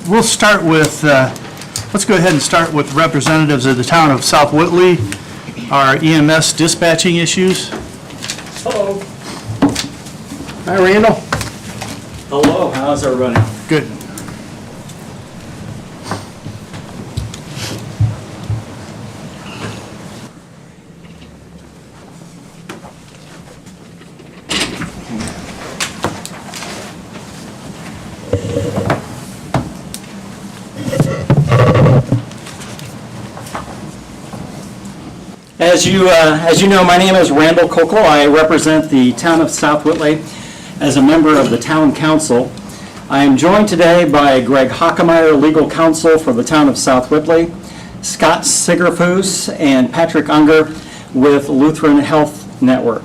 We'll start with, let's go ahead and start with representatives of the town of South Whitley, our EMS dispatching issues. Hello. Hi, Randall. Hello, how's everybody? Good. As you know, my name is Randall Kokol. I represent the town of South Whitley as a member of the town council. I am joined today by Greg Hockemeyer, legal counsel for the town of South Whitley, Scott Sigerfoos, and Patrick Unger with Lutheran Health Network.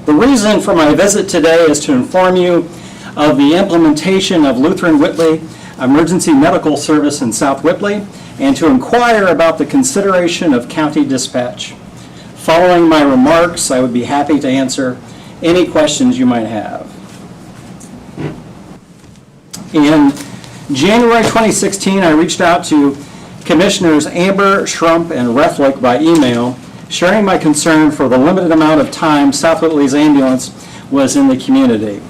The reason for my visit today is to inform you of the implementation of Lutheran Whitley Emergency Medical Service in South Whitley and to inquire about the consideration of county dispatch. Following my remarks, I would be happy to answer any questions you might have. In January 2016, I reached out to Commissioners Amber, Schrump, and Rethlick by email, sharing my concern for the limited amount of time South Whitley's ambulance was in the community.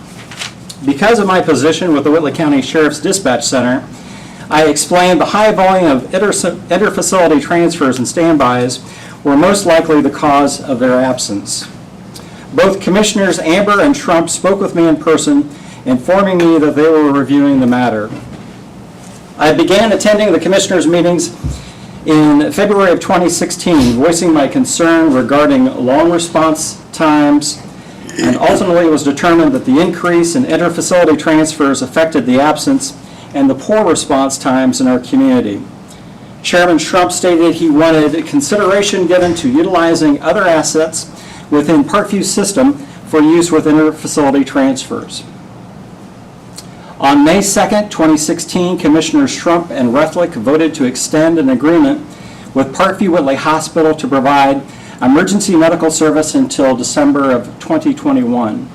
Because of my position with the Whitley County Sheriff's Dispatch Center, I explained the high volume of inter-facility transfers and standbys were most likely the cause of their absence. Both Commissioners Amber and Schrump spoke with me in person, informing me that they were reviewing the matter. I began attending the Commissioners' meetings in February of 2016, voicing my concern regarding long response times, and ultimately it was determined that the increase in inter-facility transfers affected the absence and the poor response times in our community. Chairman Schrump stated he wanted consideration given to utilizing other assets within Parkview's system for use with inter-facility transfers. On May 2nd, 2016, Commissioners Schrump and Rethlick voted to extend an agreement with Parkview Whitley Hospital to provide emergency medical service until December of 2021.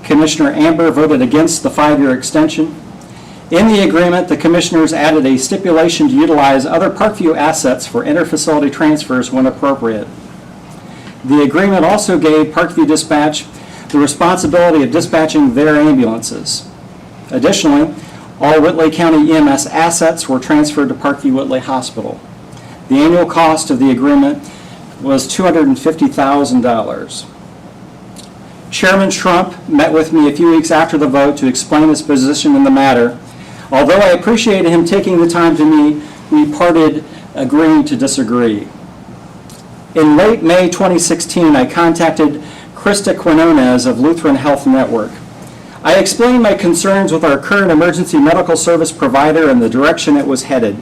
Commissioner Amber voted against the 5-year extension. In the agreement, the commissioners added a stipulation to utilize other Parkview assets for inter-facility transfers when appropriate. The agreement also gave Parkview Dispatch the responsibility of dispatching their ambulances. Additionally, all Whitley County EMS assets were transferred to Parkview Whitley Hospital. The annual cost of the agreement was $250,000. Chairman Schrump met with me a few weeks after the vote to explain his position in the matter. Although I appreciated him taking the time to meet, we parted agreeing to disagree. In late May 2016, I contacted Krista Quinones of Lutheran Health Network. I explained my concerns with our current emergency medical service provider and the direction it was headed.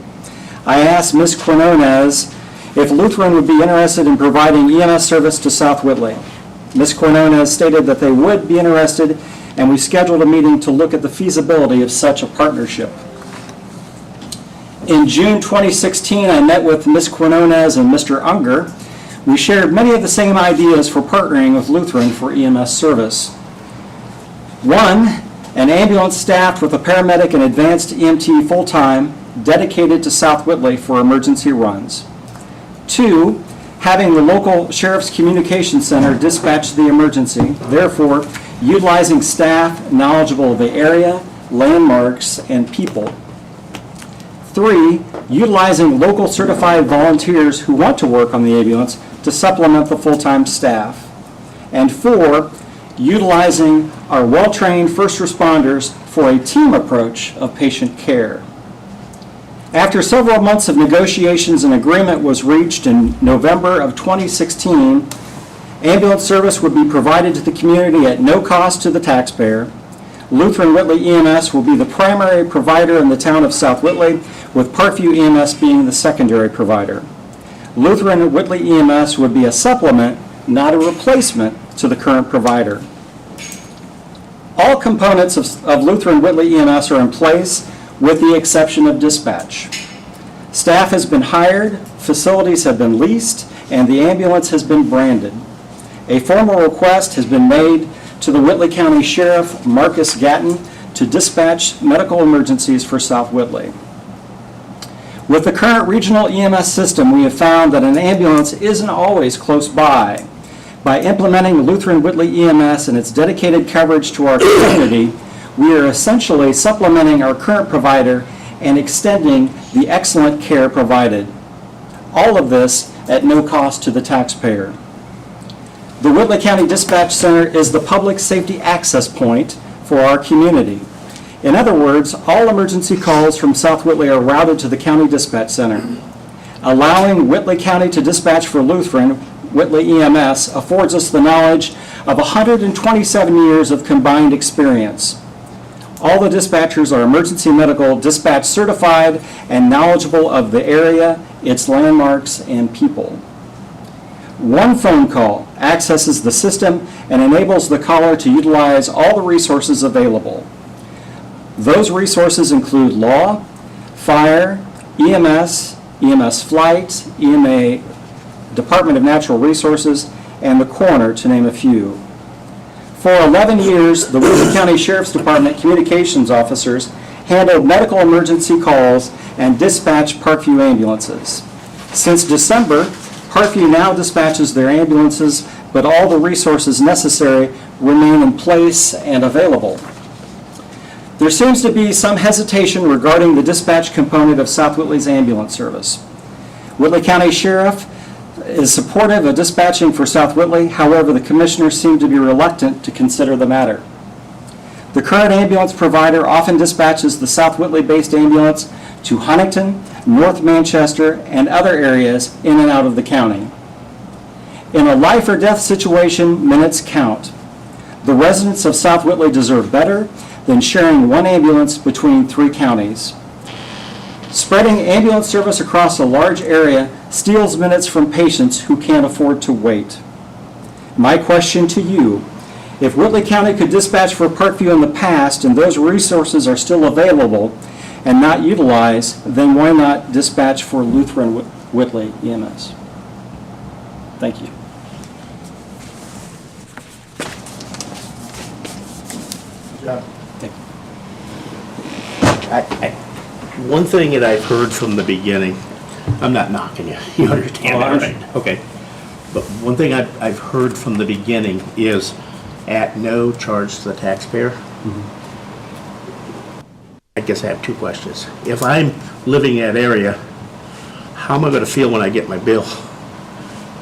I asked Ms. Quinones if Lutheran would be interested in providing EMS service to South Whitley. Ms. Quinones stated that they would be interested, and we scheduled a meeting to look at the feasibility of such a partnership. In June 2016, I met with Ms. Quinones and Mr. Unger. We shared many of the same ideas for partnering with Lutheran for EMS service. 1, an ambulance staffed with a paramedic and advanced EMT full-time, dedicated to South Whitley for emergency runs. 2, having the local Sheriff's Communication Center dispatch the emergency, therefore utilizing staff knowledgeable of the area, landmarks, and people. 3, utilizing local certified volunteers who want to work on the ambulance to supplement the full-time staff. And 4, utilizing our well-trained first responders for a team approach of patient care. After several months of negotiations, an agreement was reached in November of 2016. Ambulance service would be provided to the community at no cost to the taxpayer. Lutheran Whitley EMS will be the primary provider in the town of South Whitley, with Parkview EMS being the secondary provider. Lutheran Whitley EMS would be a supplement, not a replacement, to the current provider. All components of Lutheran Whitley EMS are in place, with the exception of dispatch. Staff has been hired, facilities have been leased, and the ambulance has been branded. A formal request has been made to the Whitley County Sheriff, Marcus Gatton, to to dispatch medical emergencies for South Whitley. With the current regional EMS system, we have found that an ambulance isn't always close by. By implementing Lutheran Whitley EMS and its dedicated coverage to our community, we are essentially supplementing our current provider and extending the excellent care provided. All of this at no cost to the taxpayer. The Whitley County Dispatch Center is the public safety access point for our community. In other words, all emergency calls from South Whitley are routed to the County Dispatch Center. Allowing Whitley County to dispatch for Lutheran Whitley EMS affords us the knowledge of 127 years of combined experience. All the dispatchers are emergency medical dispatch certified and knowledgeable of the area, its landmarks, and people. One phone call accesses the system and enables the caller to utilize all the resources available. Those resources include law, fire, EMS, EMS flight, EMA, Department of Natural Resources, and the coroner, to name a few. For 11 years, the Whitley County Sheriff's Department communications officers handled medical emergency calls and dispatched Parkview ambulances. Since December, Parkview now dispatches their ambulances, but all the resources necessary remain in place and available. There seems to be some hesitation regarding the dispatch component of South Whitley's ambulance service. Whitley County Sheriff is supportive of dispatching for South Whitley. However, the commissioners seem to be reluctant to consider the matter. The current ambulance provider often dispatches the South Whitley-based ambulance to Huntington, North Manchester, and other areas in and out of the county. In a life or death situation, minutes count. The residents of South Whitley deserve better than sharing one ambulance between 3 counties. Spreading ambulance service across a large area steals minutes from patients who can't afford to wait. My question to you, if Whitley County could dispatch for Parkview in the past and those resources are still available and not utilized, then why not dispatch for Lutheran Whitley EMS? Thank you. One thing that I've heard from the beginning, I'm not knocking you, you understand Oh, I that, right? Okay. But one thing I've heard from the beginning is at no charge to the taxpayer. I guess I have 2 questions. If I'm living in that area, how am I gonna feel when I get my bill?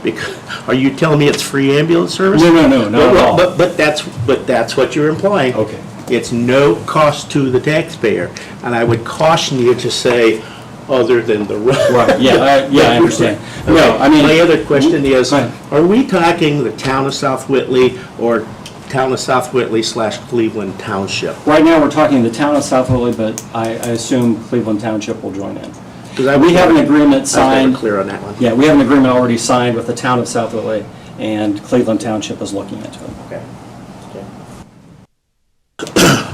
Because, are you telling me it's free ambulance service? No, not at all. But that's what you're implying. Okay. It's no cost to the taxpayer, and I would caution you to say, other than the road. Right, yeah, I understand. No, I mean. My other question is, Go ahead. are we talking the town of South Whitley or town of South Whitley / Cleveland Township? Right now, we're talking the town of South Whitley, but I assume Cleveland Township will join in. 'Cause I was We have an never- agreement I was signed. never clear on that one. Yeah, we have an agreement already signed with the town of South Whitley, and Cleveland Township is looking into it. Okay.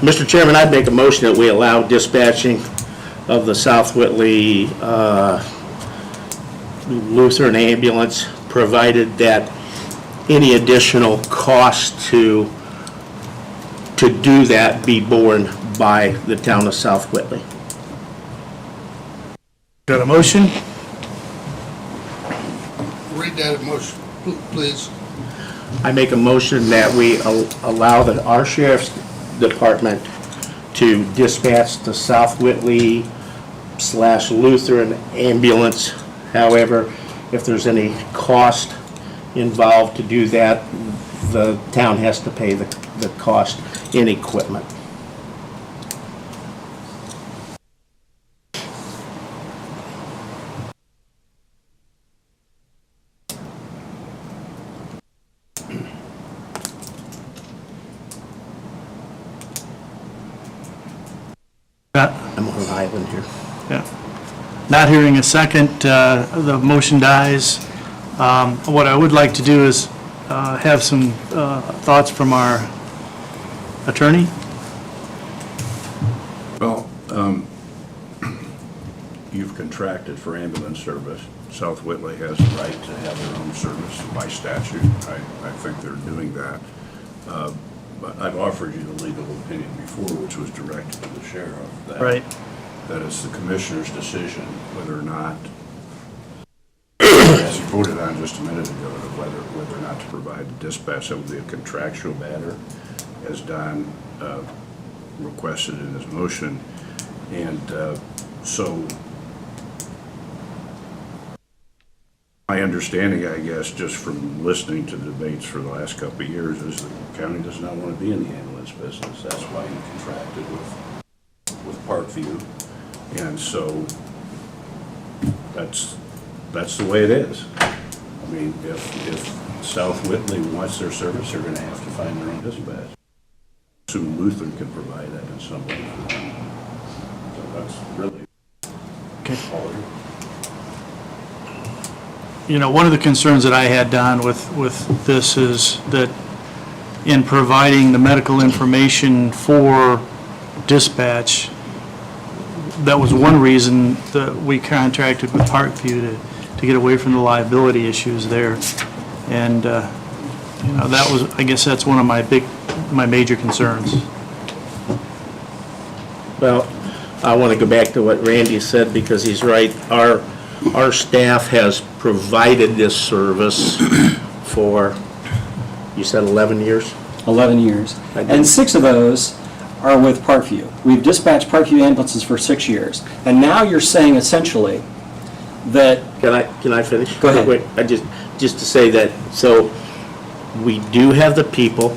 Mr. Chairman, I'd make a motion that we allow dispatching of the South Whitley Lutheran ambulance, provided that any additional cost to do that be borne by the town of South Whitley. Got a motion? Read that motion, please. I make a motion that we allow our sheriff's department to dispatch the South Whitley / Lutheran ambulance. However, if there's any cost involved to do that, the town has to pay the cost in equipment. I'm on an island here. Yeah. Not hearing a second, the motion dies. What I would like to do is have some thoughts from our attorney. Well, you've contracted for ambulance service. South Whitley has the right to have their own service by statute. I think they're doing that. I've offered you the legal opinion before, which was directed to the sheriff. Right. That it's the commissioner's decision whether or not, as you voted on just a minute ago, whether or not to provide the dispatch. That would be a contractual matter, as Don requested in his motion. And so my understanding, I guess, just from listening to the debates for the last couple of years, is the county does not want to be in the ambulance business. That's why you contracted with Parkview. And so that's the way it is. I mean, if South Whitley wants their service, they're going to have to find their own dispatch. Assume Lutheran can provide that in some way. So that's really all it is. You know, one of the concerns that I had, Don, with this is that in providing the medical information for dispatch, that was one reason that we contracted with Parkview to get away from the liability issues there. And, you know, that was, I guess that's one of my major concerns. Well, I want to go back to what Randy said, because he's right. Our staff has provided this service for, you said 11 years? 11 years. I did. And 6 of those are with Parkview. We've dispatched Parkview ambulances for 6 years. And now you're saying essentially that, Can I finish? Go ahead. Wait, just to say that, so we do have the people,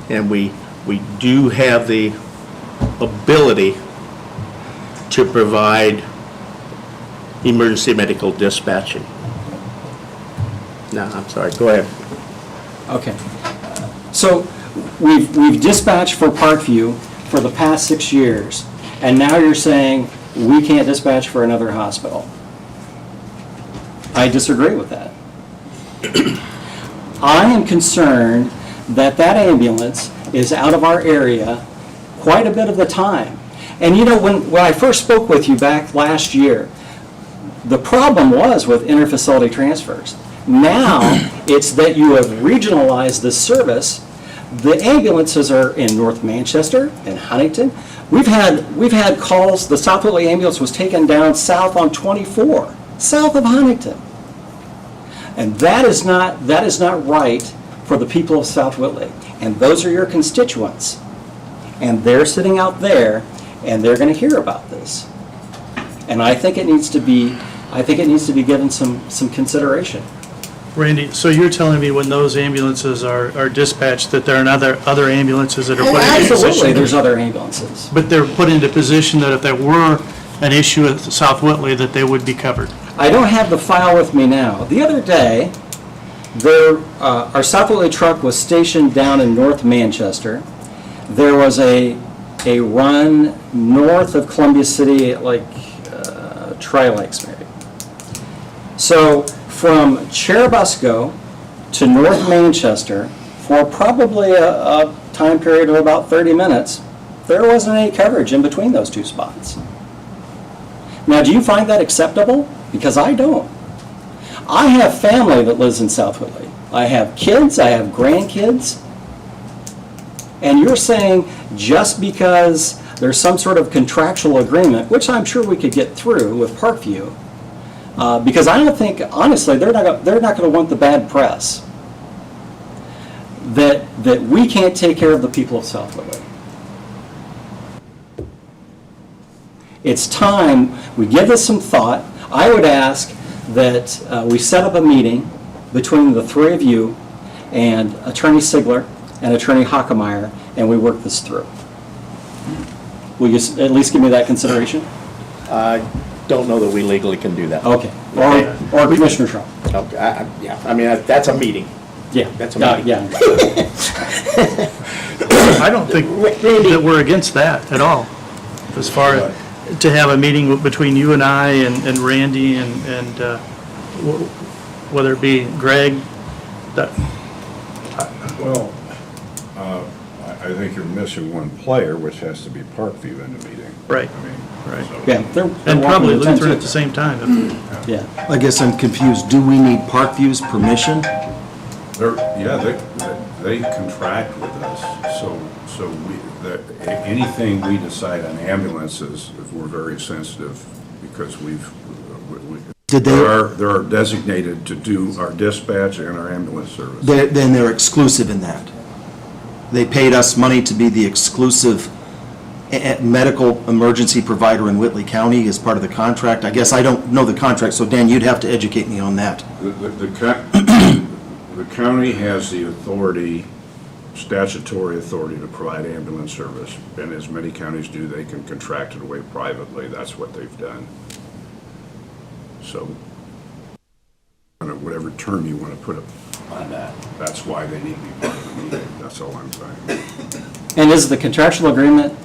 and we do have the ability to provide emergency medical dispatching. No, I'm sorry, go ahead. okay. So we've dispatched for Parkview for the past 6 years, and now you're saying we can't dispatch for another hospital. I disagree with that. I am concerned that that ambulance is out of our area quite a bit of the time. And you know, when I first spoke with you back last year, the problem was with interfacility transfers. Now, it's that you have regionalized this service. The ambulances are in North Manchester and Huntington. We've had calls, the South Whitley ambulance was taken down south on 24, south of Huntington. And that is not right for the people of South Whitley. And those are your constituents. And they're sitting out there, and they're going to hear about this. And I think it needs to be given some consideration. Randy, so you're telling me when those ambulances are dispatched, that there are other ambulances that are put into position? Absolutely, there's other ambulances. But they're put into position that if there were an issue at South Whitley, that they would be covered? I don't have the file with me now. The other day, our South Whitley truck was stationed down in North Manchester. There was a run north of Columbia City, like Tri-Lakes maybe. So from Cherubusco to North Manchester, for probably a time period of about 30 minutes, there wasn't any coverage in between those two spots. Now, do you find that acceptable? Because I don't. I have family that lives in South Whitley. I have kids, I have grandkids. And you're saying just because there's some sort of contractual agreement, which I'm sure we could get through with Parkview, because I don't think, honestly, they're not going to want the bad press, that we can't take care of the people of South Whitley. It's time we give this some thought. I would ask that we set up a meeting between the three of you and Attorney Sigler and Attorney Hockemeyer, and we work this through. Will you at least give me that consideration? I don't know that we legally can do that. Okay. Or Commissioner Trump. Okay, yeah, I mean, that's a meeting. Yeah. That's a meeting. Yeah. I don't think that we're against that at all, as far as to have a meeting between you and I and Randy and whether it be Greg. Well, I think you're missing one player, which has to be Parkview in the meeting. Right. I mean, Right. so- Yeah. they're And welcome probably to attend Lutheran too. at the same time. Yeah. I guess I'm confused. Do we need Parkview's permission? Yeah, they contract with us, so anything we decide on ambulances, we're very sensitive because Did there they, are designated to do our dispatch and our ambulance service. then they're exclusive in that? They paid us money to be the exclusive medical emergency provider in Whitley County as part of the contract? I guess I don't know the contract, so Dan, you'd have to educate me on that. The county has the authority, statutory authority to provide ambulance service, and as many counties do, they can contract it away privately. That's what they've done. So, whatever term you want to put on that, that's why they need to be part of the meeting. That's all I'm saying. And is the contractual agreement,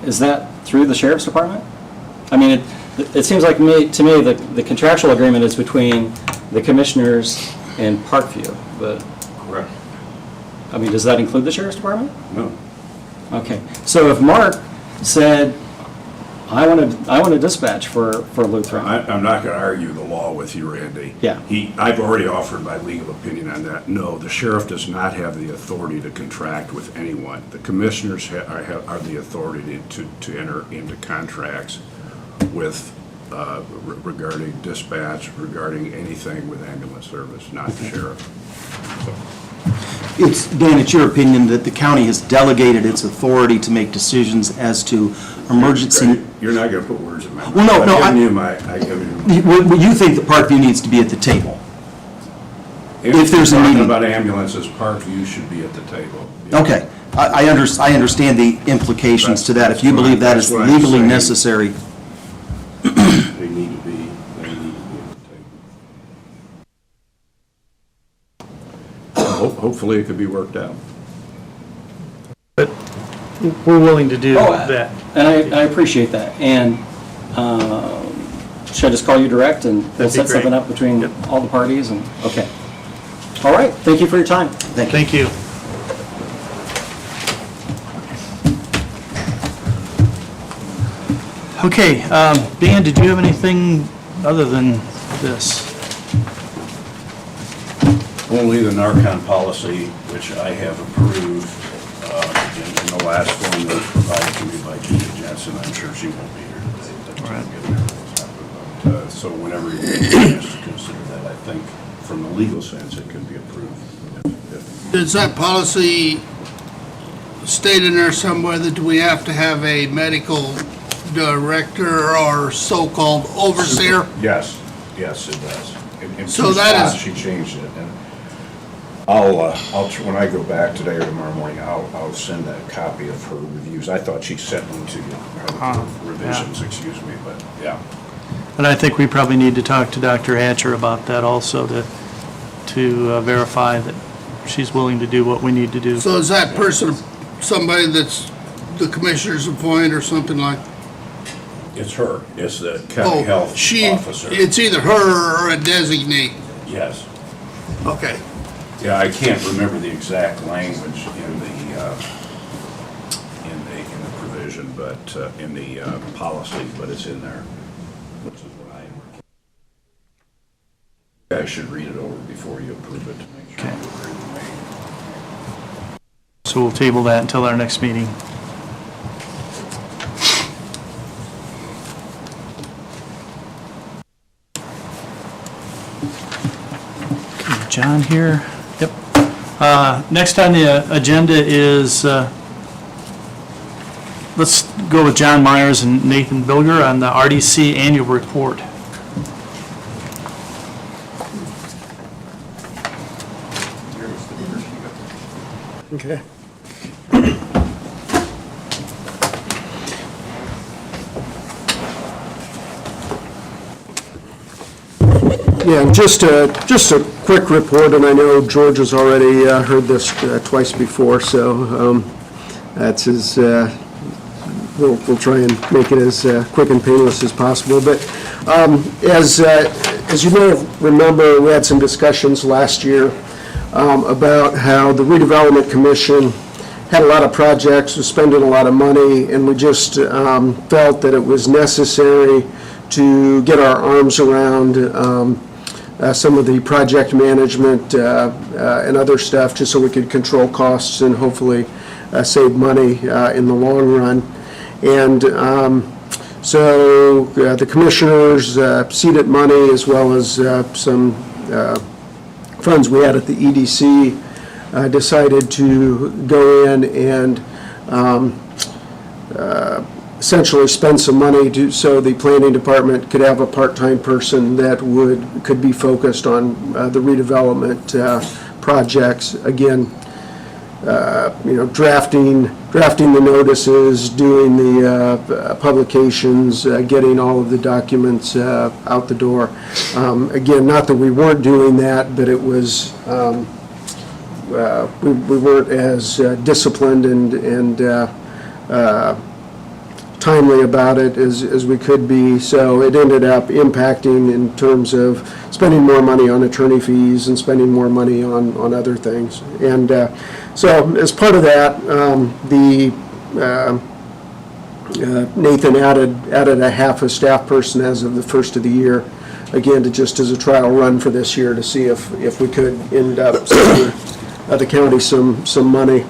is that through the sheriff's department? I mean, it seems like to me the contractual agreement is between the commissioners and Parkview, but, Correct. I mean, does that include the sheriff's department? No. Okay, so if Mark said, I want to dispatch for Lutheran. I'm not going to argue the law with you, Randy. Yeah. I've already offered my legal opinion on that. No, the sheriff does not have the authority to contract with anyone. The commissioners are the authority to enter into contracts with, regarding dispatch, regarding anything with ambulance service, not the sheriff. Dan, it's your opinion that the county has delegated its authority to make decisions as to emergency... You're not going to put words in my mouth. Well, no, I've given you You think that Parkview needs to be at the table? If there's a you're talking meeting. about ambulances, Parkview should be at the table. Okay, I understand the implications to that. If you believe that is That's what I'm legally saying. necessary, They need to be at the table. Hopefully, it could be worked out. But we're willing to do that. And I appreciate that. And should I just call you direct and we'll That'd be set something great. up between Yep. all the parties and, okay. All right, thank you for your time. Thank you. Okay, Dan, did you have anything other than this? Only the Narcon policy, which I have approved in the last form that was provided to me by Gina Jensen. I'm sure she won't be here today. But Right. But, so whenever you get a chance to consider that, I think from the legal sense, it can be approved. Does that policy state in there somewhere that we have to have a medical director or so-called overseer? Yes, yes, it does. In So two that spots, she changed it, and I'll, when I go back today or tomorrow morning, I'll send a copy of her reviews. I thought she sent them to you, her revisions, excuse me, but, yeah. And I think we probably need to talk to Dr. Hatcher about that also to verify that she's willing to do what we need to do. So is that person somebody that's the commissioner's appoint or something like? It's her, it's the county health officer. It's either her or a designee. Yes. Okay. Yeah, I can't remember the exact language in the provision, but, in the policy, but it's in there, which is what I guys should read it over before you approve it to make sure Okay. you agree with me. So we'll table that until our next meeting. Okay, John here. Yep. Next on the agenda is, let's go with John Myers and Nathan Bilger on the RDC annual report. Okay. Yeah, just a quick report, and I know George has already heard this twice before, so that's his, we'll try and make it as quick and painless as possible. But as you may remember, we had some discussions last year about how the redevelopment commission had a lot of projects, was spending a lot of money, and we just felt that it was necessary to get our arms around some of the project management and other stuff, just so we could control costs and hopefully save money in the long run. And so the commissioners seeded money, as well as some funds we had at the EDC, decided to go in and essentially spend some money so the planning department could have a part-time person that could be focused on the redevelopment projects. Again, drafting the notices, doing the publications, getting all of the documents out the door. Again, not that we weren't doing that, but it was, we weren't as disciplined and timely about it as we could be, so it ended up impacting in terms of spending more money on attorney fees and spending more money on other things. And so as part of that, Nathan added a half a staff person as of the first of the year, again, just as a trial run for this year to see if we could end up saving the county some money.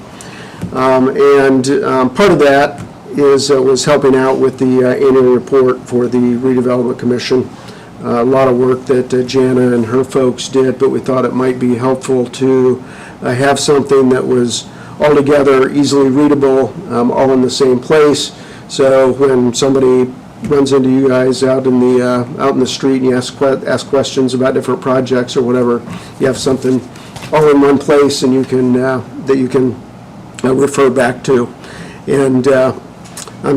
Part of that was helping out with the annual report for the redevelopment commission. A lot of work that Jana and her folks did, but we thought it might be helpful to have something that was all together, easily readable, all in the same place. So when somebody runs into you guys out in the street and you ask questions about different projects or whatever, you have something all in one place and you can that you can refer back to. And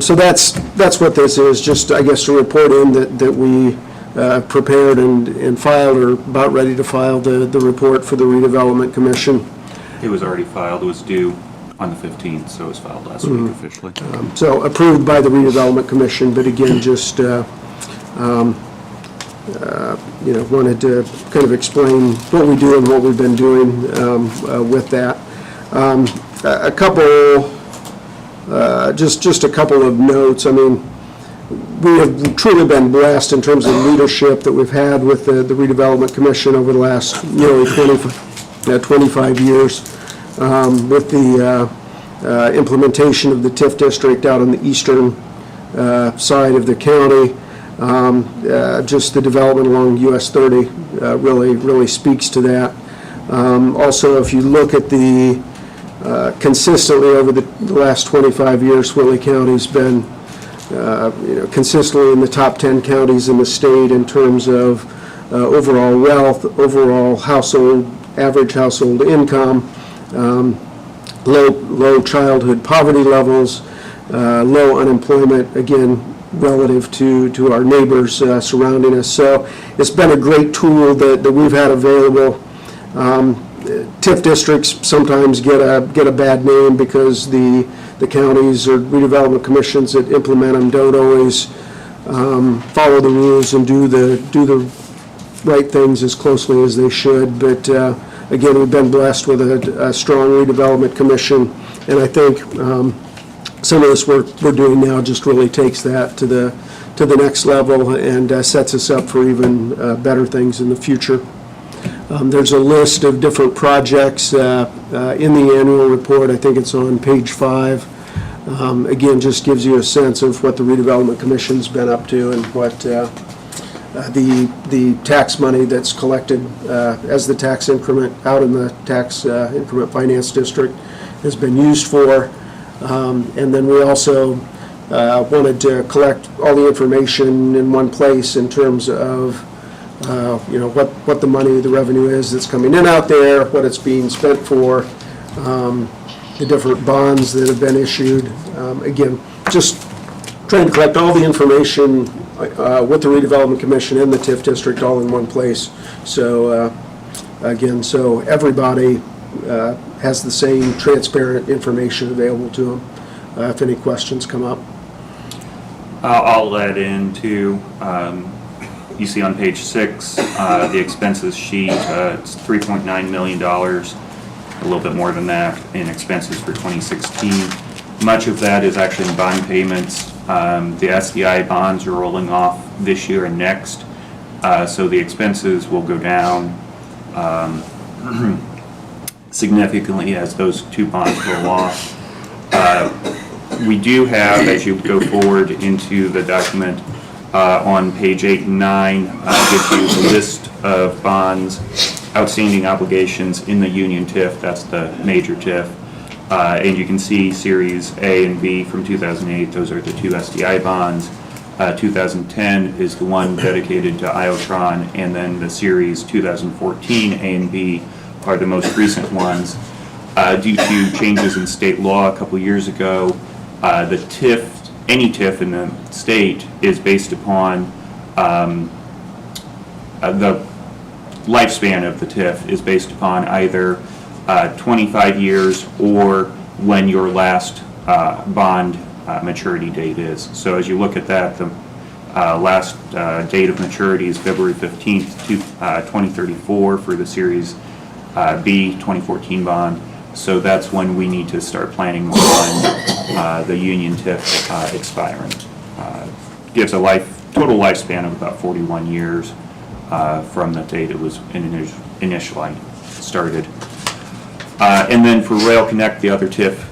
so that's what this is, just, I guess, to report in that we prepared and filed, or about ready to file the report for the redevelopment commission. It was already filed. It was due on the 15th, so it was filed last week officially. So approved by the redevelopment commission, but again, just wanted to kind of explain what we do and what we've been doing with that. A couple, just a couple of notes. I mean, we have truly been blessed in terms of leadership that we've had with the redevelopment commission over the last nearly 25 years, with the implementation of the TIF district out on the eastern side of the county. Just the development along US 30 really speaks to that. Also, if you look at the consistently over the last 25 years, Whitley County's been consistently in the top 10 counties in the state in terms of overall wealth, overall average household income, low childhood poverty levels, low unemployment, again, relative to our neighbors surrounding us. So it's been a great tool that we've had available. TIF districts sometimes get a bad name because the counties or redevelopment commissions that implement them don't always follow the rules and do the right things as closely as they should. But again, we've been blessed with a strong redevelopment commission, and I think some of this work we're doing now just really takes that to the next level and sets us up for even better things in the future. There's a list of different projects in the annual report. I think it's on page 5. Again, just gives you a sense of what the redevelopment commission's been up to and what the tax money that's collected as the tax increment out in the tax increment finance district has been used for. And then we also wanted to collect all the information in one place in terms of what the money, the revenue is that's coming in out there, what it's being spent for, the different bonds that have been issued. Again, just trying to collect all the information with the redevelopment commission and the TIF district all in one place. So again, so everybody has the same transparent information available to them if any questions come up. I'll add in too, you see on page 6, the expenses sheet, it's $3.9 million, a little bit more than that in expenses for 2016. Much of that is actually in bond payments. The SDI bonds are rolling off this year and next. So the expenses will go down significantly as those two bonds roll off. We do have, as you go forward into the document, on page 8 and 9, gives you the list of bonds, outstanding obligations in the Union TIF, that's the major TIF. And you can see Series A and B from 2008, those are the two SDI bonds. 2010 is the one dedicated to Iotron, and then the Series 2014 A and B are the most recent ones. Due to changes in state law a couple years ago, the TIF, any TIF in the state is based upon the lifespan of the TIF is based upon either 25 years or when your last bond maturity date is. So as you look at that, the last date of maturity is February 15th, 2034 for the Series B 2014 bond. So that's when we need to start planning on the Union TIF expiring. Gives a total lifespan of about 41 years from the date it was initially started. And then for Rail Connect, the other TIF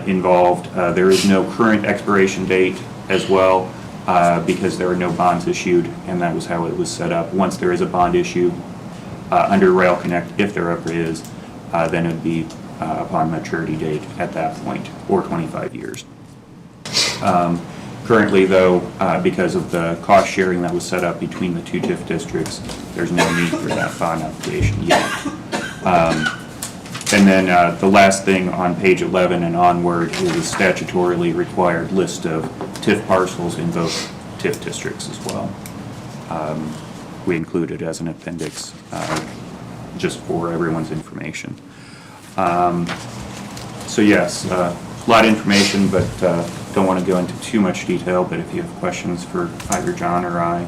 involved, there is no current expiration date as well because there are no bonds issued, and that was how it was set up. Once there is a bond issue under Rail Connect, if there ever is, then it would be upon maturity date at that point, or 25 years. Currently, though, because of the cost sharing that was set up between the two TIF districts, there's no need for that bond application yet. And then the last thing on page 11 and onward is a statutorily required list of TIF parcels in both TIF districts as well. We include it as an appendix just for everyone's information. So yes, a lot of information, but don't want to go into too much detail, but if you have questions for either John or I,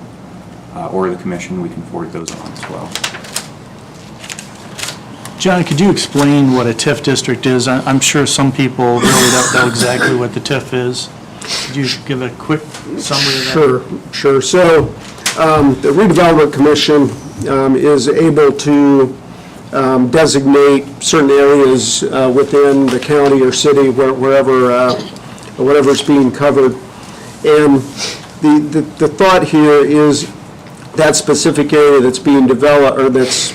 or the commission, we can forward those on as well. John, could you explain what a TIF district is? I'm sure some people really don't know exactly what the TIF is. Could you give a quick summary of that? Sure. So the Redevelopment Commission is able to designate certain areas within the county or city, whatever's being covered. And the thought here is that specific area that's being developed, or that's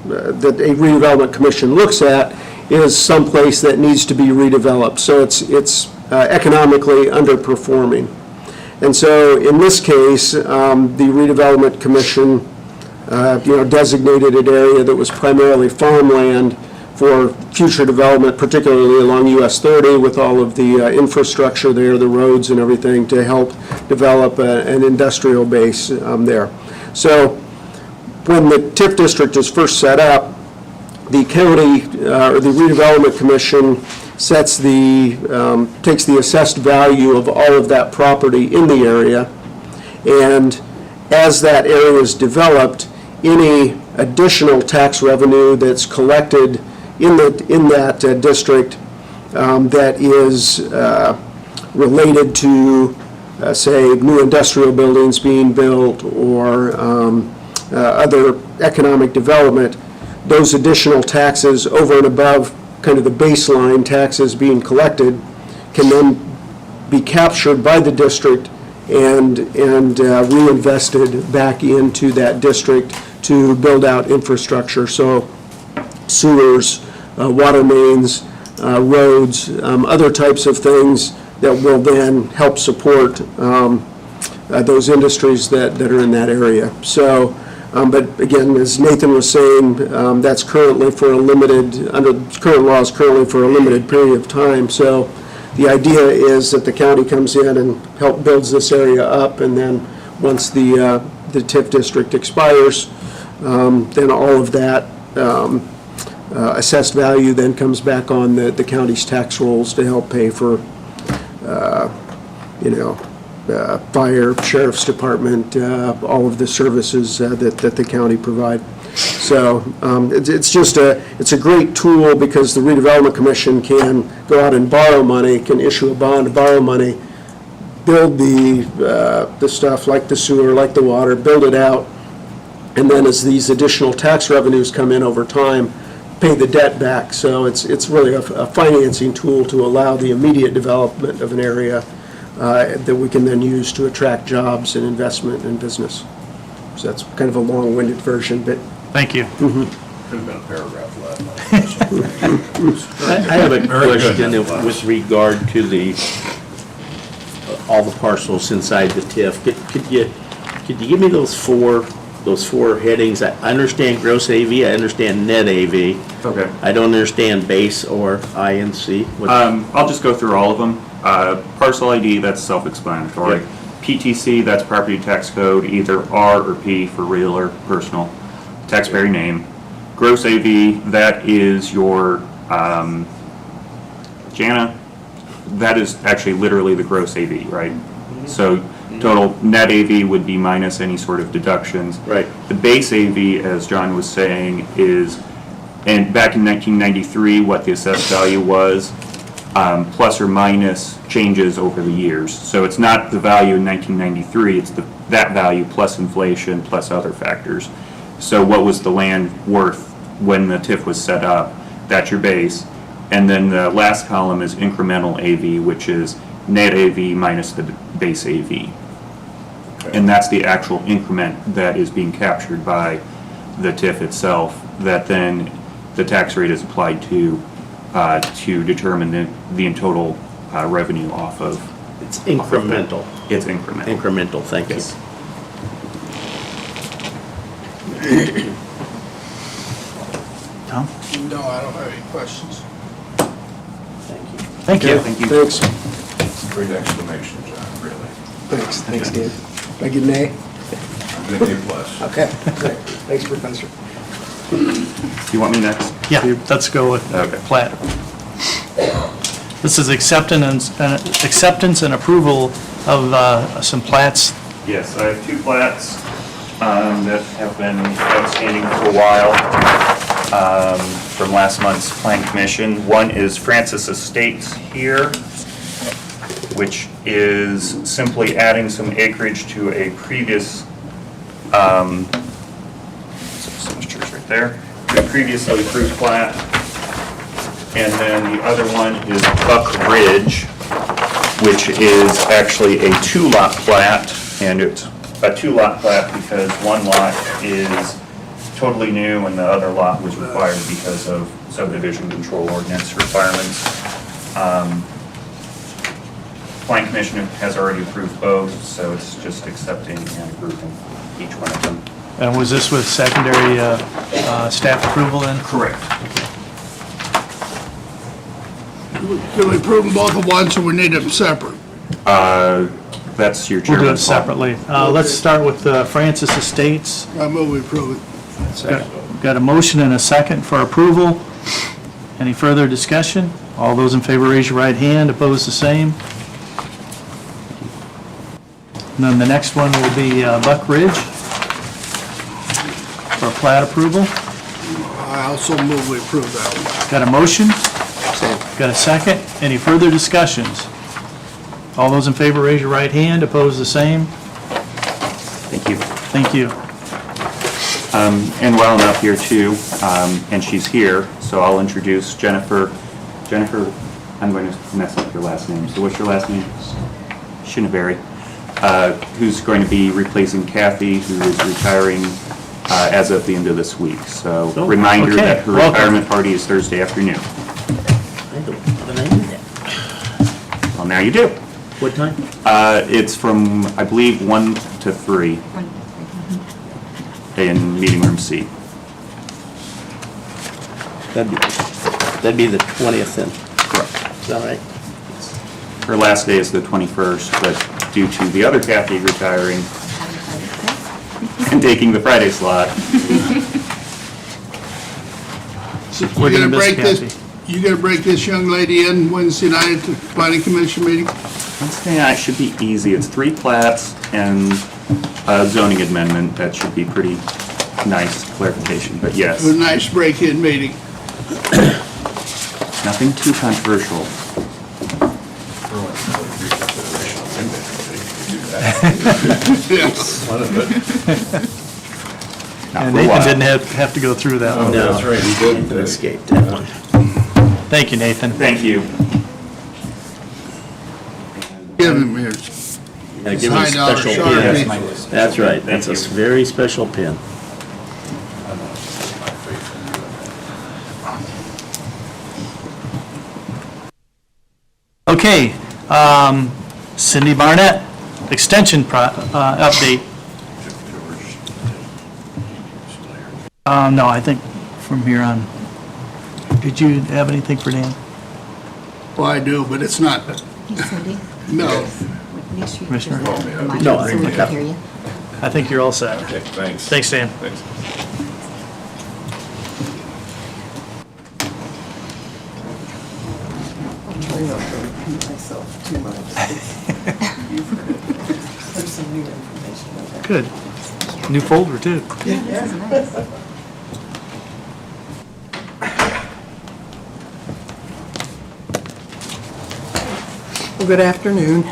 that a redevelopment commission looks at, is someplace that needs to be redeveloped. So it's economically underperforming. And so in this case, the redevelopment commission designated an area that was primarily farmland for future development, particularly along US 30 with all of the infrastructure there, the roads and everything, to help develop an industrial base there. So when the TIF district is first set up, the county, or the redevelopment commission takes the assessed value of all of that property in the area, and as that area is developed, any additional tax revenue that's collected in that district that is related to, say, new industrial buildings being built or other economic development, those additional taxes over and above kind of the baseline taxes being collected can then be captured by the district and reinvested back into that district to build out infrastructure. So sewers, water mains, roads, other types of things that will then help support those industries that are in that area. So, but again, as Nathan was saying, that's currently for a limited, under current laws, currently for a limited period of time. So the idea is that the county comes in and builds this area up, and then once the TIF district expires, then all of that assessed value then comes back on the county's tax rolls to help pay for, fire, sheriff's department, all of the services that the county provide. So it's a great tool because the redevelopment commission can go out and borrow money, can issue a bond to borrow money build the stuff like the sewer, like the water, build it out, and then as these additional tax revenues come in over time, pay the debt back. So it's really a financing tool to allow the immediate development of an area that we can then use to attract jobs and investment and business. So that's kind of a long-winded version, but Thank you. Could have been a paragraph left. I have a question with regard to all the parcels inside the TIF. Could you give me those four headings? I understand gross AV, I understand net AV. Okay. I don't understand base or INC. I'll just go through all of them. Parcel ID, that's self-explanatory. Yep. PTC, that's property tax code, either R or P for real or personal. Taxpayer name. Gross AV, that is your, Jana, that is actually literally the gross AV, right? So total net AV would be minus any sort of deductions. Right. The base AV, as John was saying, is, and back in 1993, what the assessed value was, plus or minus changes over the years. So it's not the value in 1993, it's that value plus inflation plus other factors. So what was the land worth when the TIF was set up? That's your base. And then the last column is incremental AV, which is net AV minus the base AV. And that's the actual increment that is being captured by the TIF itself, that then the tax rate is applied to determine the total revenue off of. It's incremental. It's increment. Incremental, thank you. Yes. Tom? No, I don't have any questions. Thank you. Thank you. Thank you. thanks. Great explanation, John, really. Thanks, Dan. I get an A? I'm an A+. Okay, great. Thanks, Professor. You want me next? Yeah, let's go with Okay. plat. This is acceptance and approval of some plats. Yes, I have two plats that have been outstanding for a while from last month's Plan Commission. One is Francis Estates here, which is simply adding some acreage to a previous, signatures right there, to a previously approved plat. And then the other one is Buck Ridge, which is actually a two-lot plat, and it's a two-lot plat because one lot is totally new and the other lot was required because of subdivision control ordinance requirements. Plan Commission has already approved both, so it's just accepting and approving each one of them. And was this with secondary staff approval then? Correct. Can we approve them both at once, or we need them separate? That's your We'll do chairman's it call. separately. Let's start with Francis Estates. I move we approve it. Got a motion and a second for approval. Any further discussion? All those in favor raise your right hand, opposed the same. And then the next one will be Buck Ridge for plat approval. I also move we approve that one. Got a motion? Got a second? Any further discussions? All those in favor raise your right hand, opposed the same. Thank you. Thank you. And while I'm up here too, and she's here, so I'll introduce Jennifer. Jennifer, I'm going to mess up your last name. So what's your last name? Shinaberry. Who's going to be replacing Kathy, who is retiring as of the end of this week. So reminder Okay, that her welcome. retirement party is Thursday afternoon. I don't, but I knew that. Well, now you do. What time? It's from, I believe, 1 to 3 in meeting room C. That'd be the 20th then. Correct. Is that right? Her last day is the 21st, but due to the other Kathy retiring and taking the Friday slot, We're You gonna gonna miss break this, Kathy. you gonna break this young lady in Wednesday night at the planning commission meeting? Wednesday night should be easy. It's 3 plats and a zoning amendment. That should be pretty nice clarification, but It was yes, a nice break-in meeting. nothing too controversial. Throw in another reconsideration of index. One of it. And Nathan didn't have to go through that one. That's right, he did. Escape that one. Thank you, Nathan. Thank you. Give him here. Gotta give him a High dollar special Sharpie. pin. That's right, that's a very special pin. Okay, Cindy Barnett, extension update. No, I think from here on. Did you have anything for Dan? Well, I do, but it's not, Cindy? no. Commissioner? No, I So we think can hear you. I think you're all set. Okay, thanks. Thanks, Dan. Thanks. I'll try not to repeat myself too much. There's some new information on that. Good. New folder, too. Well, good afternoon.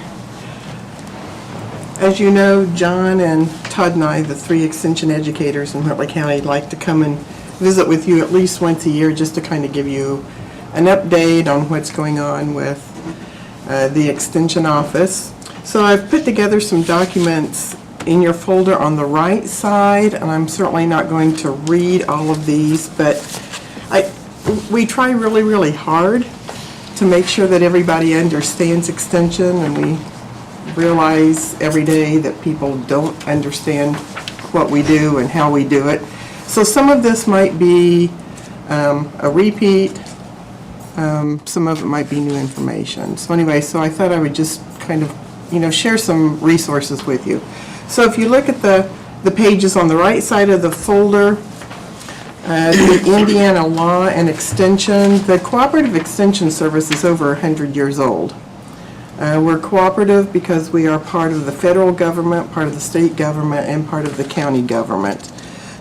As you know, John and Todd and I, the three extension educators in Whitley County, like to come and visit with you at least once a year just to kind of give you an update on what's going on with the extension office. So I've put together some documents in your folder on the right side, and I'm certainly not going to read all of these, but we try really, really hard to make sure that everybody understands extension, and we realize every day that people don't understand what we do and how we do it. So some of this might be a repeat, some of it might be new information. So anyway, so I thought I would just kind of, share some resources with you. So if you look at the pages on the right side of the folder, the Indiana Law and Extension, the Cooperative Extension Service is over 100 years old. We're cooperative because we are part of the federal government, part of the state government, and part of the county government.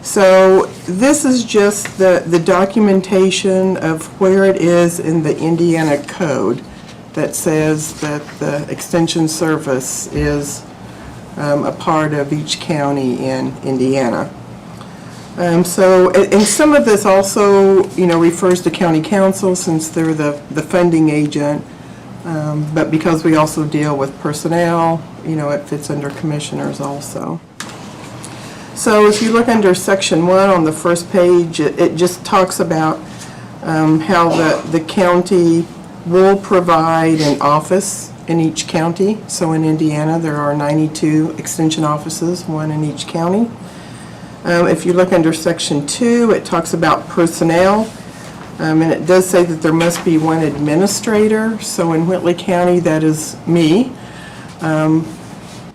So this is just the documentation of where it is in the Indiana Code that says that the Extension Service is a part of each county in Indiana. And some of this also, refers to county council since they're the funding agent. But because we also deal with personnel, it fits under commissioners also. So if you look under section 1 on the first page, it just talks about how the county will provide an office in each county. So in Indiana, there are 92 extension offices, one in each county. If you look under section 2, it talks about personnel. And it does say that there must be one administrator. So in Whitley County, that is me.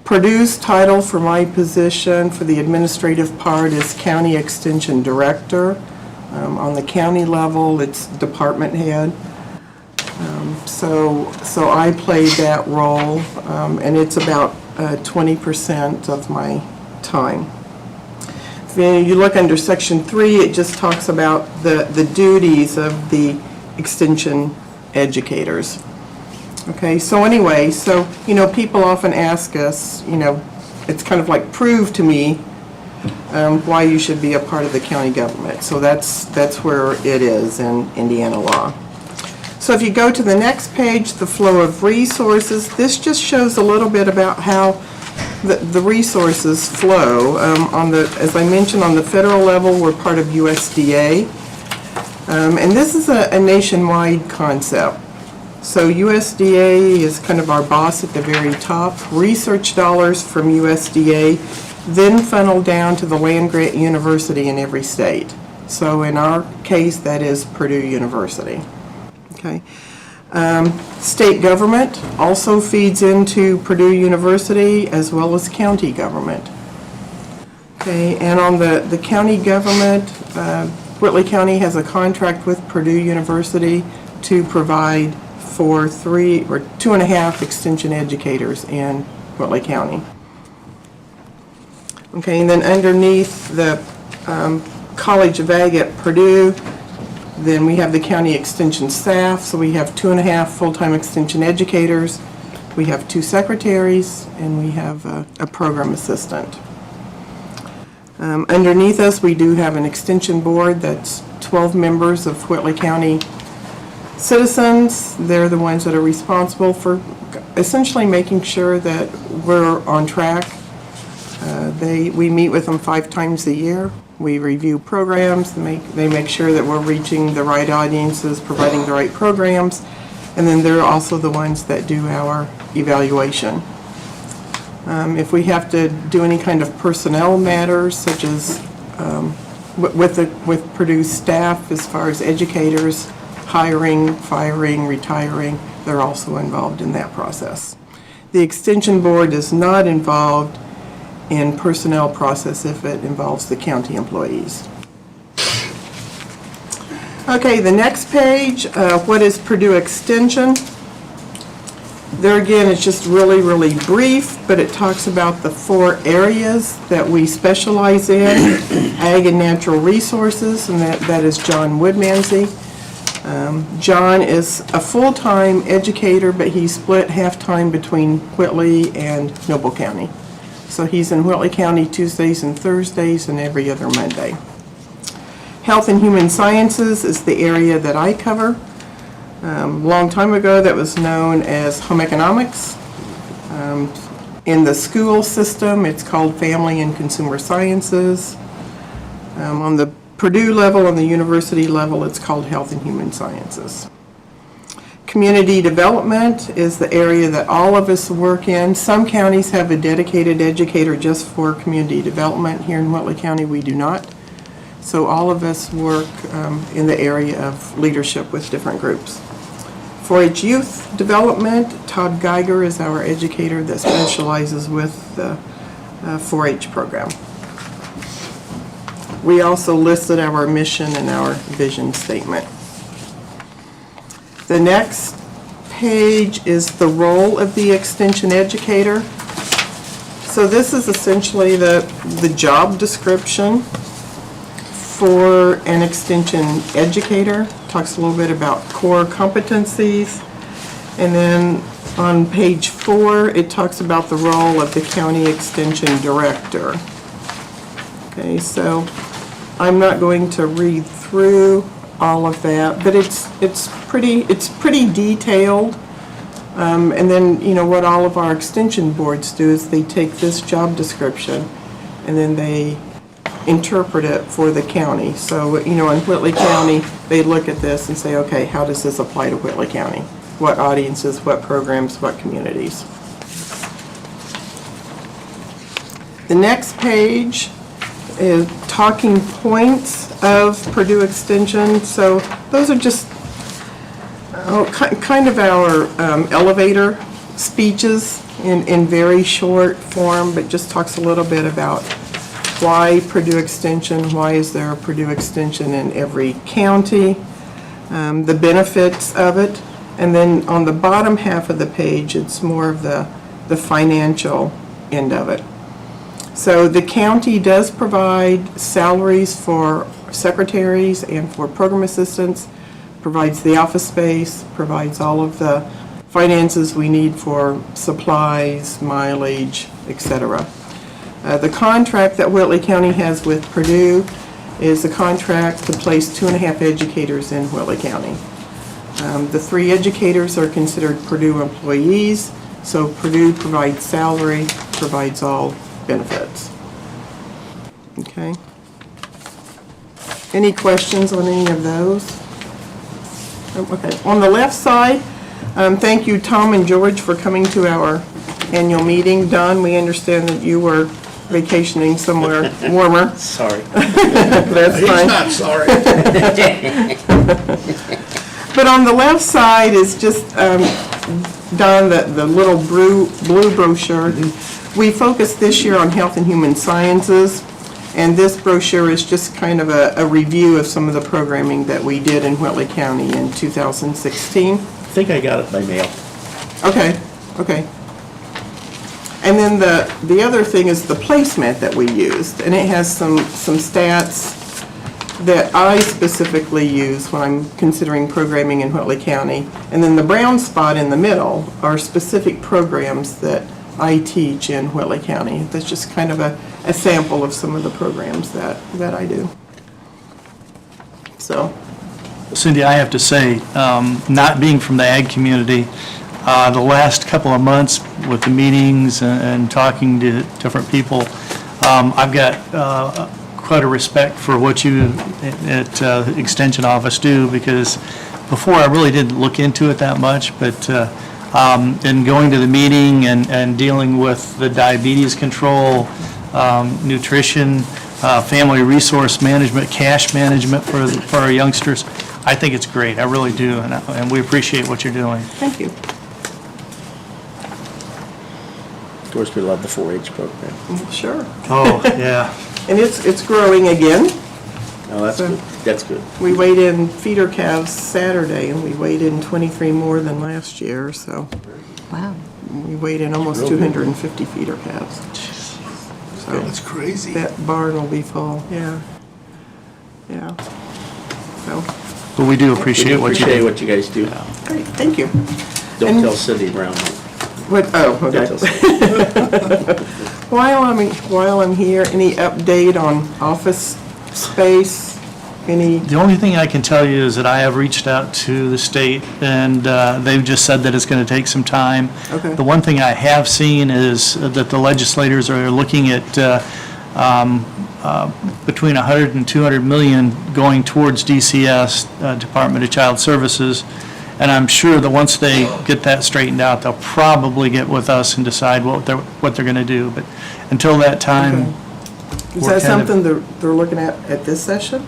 Purdue's title for my position for the administrative part is County Extension Director. On the county level, it's department head. So I play that role, and it's about 20% of my time. If you look under section 3, it just talks about the duties of the extension educators. Okay, so anyway, people often ask us, it's kind of like, prove to me why you should be a part of the county government. So that's where it is in Indiana law. So if you go to the next page, the flow of resources, this just shows a little bit about how the resources flow. As I mentioned, on the federal level, we're part of USDA. And this is a nationwide concept. So USDA is kind of our boss at the very top. Research dollars from USDA then funnel down to the land-grant university in every state. So in our case, that is Purdue University. Okay. State government also feeds into Purdue University as well as county government. Okay, and on the county government, Whitley County has a contract with Purdue University to provide for 3 or 2.5 extension educators in Whitley County. Okay, and then underneath the College of Ag at Purdue, then we have the county extension staff, so we have 2.5 full-time extension educators, We have 2 secretaries, and we have a program assistant. Underneath us, we do have an extension board that's 12 members of Whitley County citizens. They're the ones that are responsible for essentially making sure that we're on track. We meet with them 5 times a year. We review programs, they make sure that we're reaching the right audiences, providing the right programs, and then they're also the ones that do our evaluation. If we have to do any kind of personnel matters, such as with Purdue's staff, as far as educators, hiring, firing, retiring, they're also involved in that process. The Extension Board is not involved in personnel process if it involves the county employees. Okay, the next page, what is Purdue Extension? There again, it's just really, really brief, but it talks about the 4 areas that we specialize in, ag and natural resources, and that is John Woodmansey. John is a full-time educator, but he's split half-time between Whitley and Noble County. So he's in Whitley County Tuesdays and Thursdays and every other Monday. Health and Human Sciences is the area that I cover. Long time ago, that was known as home economics. In the school system, it's called Family and Consumer Sciences. On the Purdue level, on the university level, it's called Health and Human Sciences. Community development is the area that all of us work in. Some counties have a dedicated educator just for community development. Here in Whitley County, we do not. So all of us work in the area of leadership with different groups. 4-H youth development, Todd Geiger is our educator that specializes with the 4-H program. We also listed our mission and our vision statement. The next page is the role of the extension educator. So this is essentially the job description for an extension educator. Talks a little bit about core competencies. And then on page 4, it talks about the role of the county extension director. Okay, so I'm not going to read through all of that, but it's pretty detailed. And then, you know, what all of our extension boards do is they take this job description and then they interpret it for the county. So, you know, in Whitley County, they look at this and say, okay, how does this apply to Whitley County? What audiences, what programs, what communities? The next page is talking points of Purdue Extension. So those are just kind of our elevator speeches in very short form, but just talks a little bit about why Purdue Extension, why is there a Purdue Extension in every county, the benefits of it, and then on the bottom half of the page, it's more of the financial end of it. So the county does provide salaries for secretaries and for program assistants, provides the office space, provides all of the finances we need for supplies, mileage, etc. The contract that Whitley County has with Purdue is a contract to place 2.5 educators in Whitley County. The 3 educators are considered Purdue employees, so Purdue provides salary, provides all benefits. Okay. Any questions on any of those? Okay. On the left side, thank you, Tom and George, for coming to our annual meeting. Don, we understand that you were vacationing somewhere warmer. Sorry. That's He's fine. not sorry. But on the left side is just, Don, the little blue brochure. We focused this year on Health and Human Sciences, and this brochure is just kind of a review of some of the programming that we did in Whitley County in 2016. I think I got it by mail. Okay. And then the other thing is the placement that we used, and it has some stats that I specifically use when I'm considering programming in Whitley County. And then the brown spot in the middle are specific programs that I teach in Whitley County. That's just kind of a sample of some of the programs that I do. So, Cindy, I have to say, not being from the ag community, the last couple of months with the meetings and talking to different people, I've got quite a respect for what you at the Extension Office do, because before I really didn't look into it that much, but in going to the meeting and dealing with the diabetes control, nutrition, family resource management, cash management for our youngsters, I think it's great. I really do, and we appreciate what you're doing. thank you. Of course, we love the 4-H program. Sure. Oh, yeah. And it's growing again. No, that's good. That's good. We weighed in feeder calves Saturday, and we weighed in 23 more than last year, so Wow. we weighed in almost 250 feeder calves. So That's crazy. that barn will be full, yeah. Yeah. So, But we do appreciate what you Appreciate do. what you guys do. great, thank you. Don't And- tell Cindy Brown. What, oh, Don't okay. tell Cindy. While I'm here, any update on office space? Any, The only thing I can tell you is that I have reached out to the state, and they've just said that it's going to take some time. Okay. The one thing I have seen is that the legislators are looking at between 100 and 200 million going towards DCS, Department of Child Services, and I'm sure that once they get that straightened out, they'll probably get with us and decide what they're going to do. But until that time, is we're that kind of- something they're looking at this session?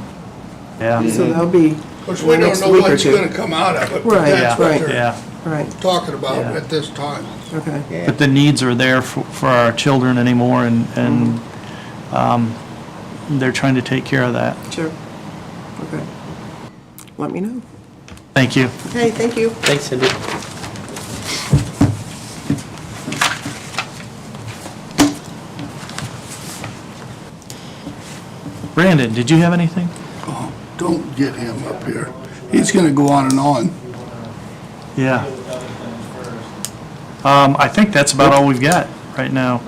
yeah, So that'll be Of course, we don't next know week or what's two. gonna come out of it, but Right, that's what right. they're yeah. Right, talking about Yeah. at this time. okay. But the needs are there for our children anymore, and they're trying to take care of that. Sure. Okay. Let me know. Thank you. Okay, thank you. Thanks, Cindy. Brandon, did you have anything? Oh, don't get him up here. He's gonna go on and on. Yeah. I think that's about all we've got right now.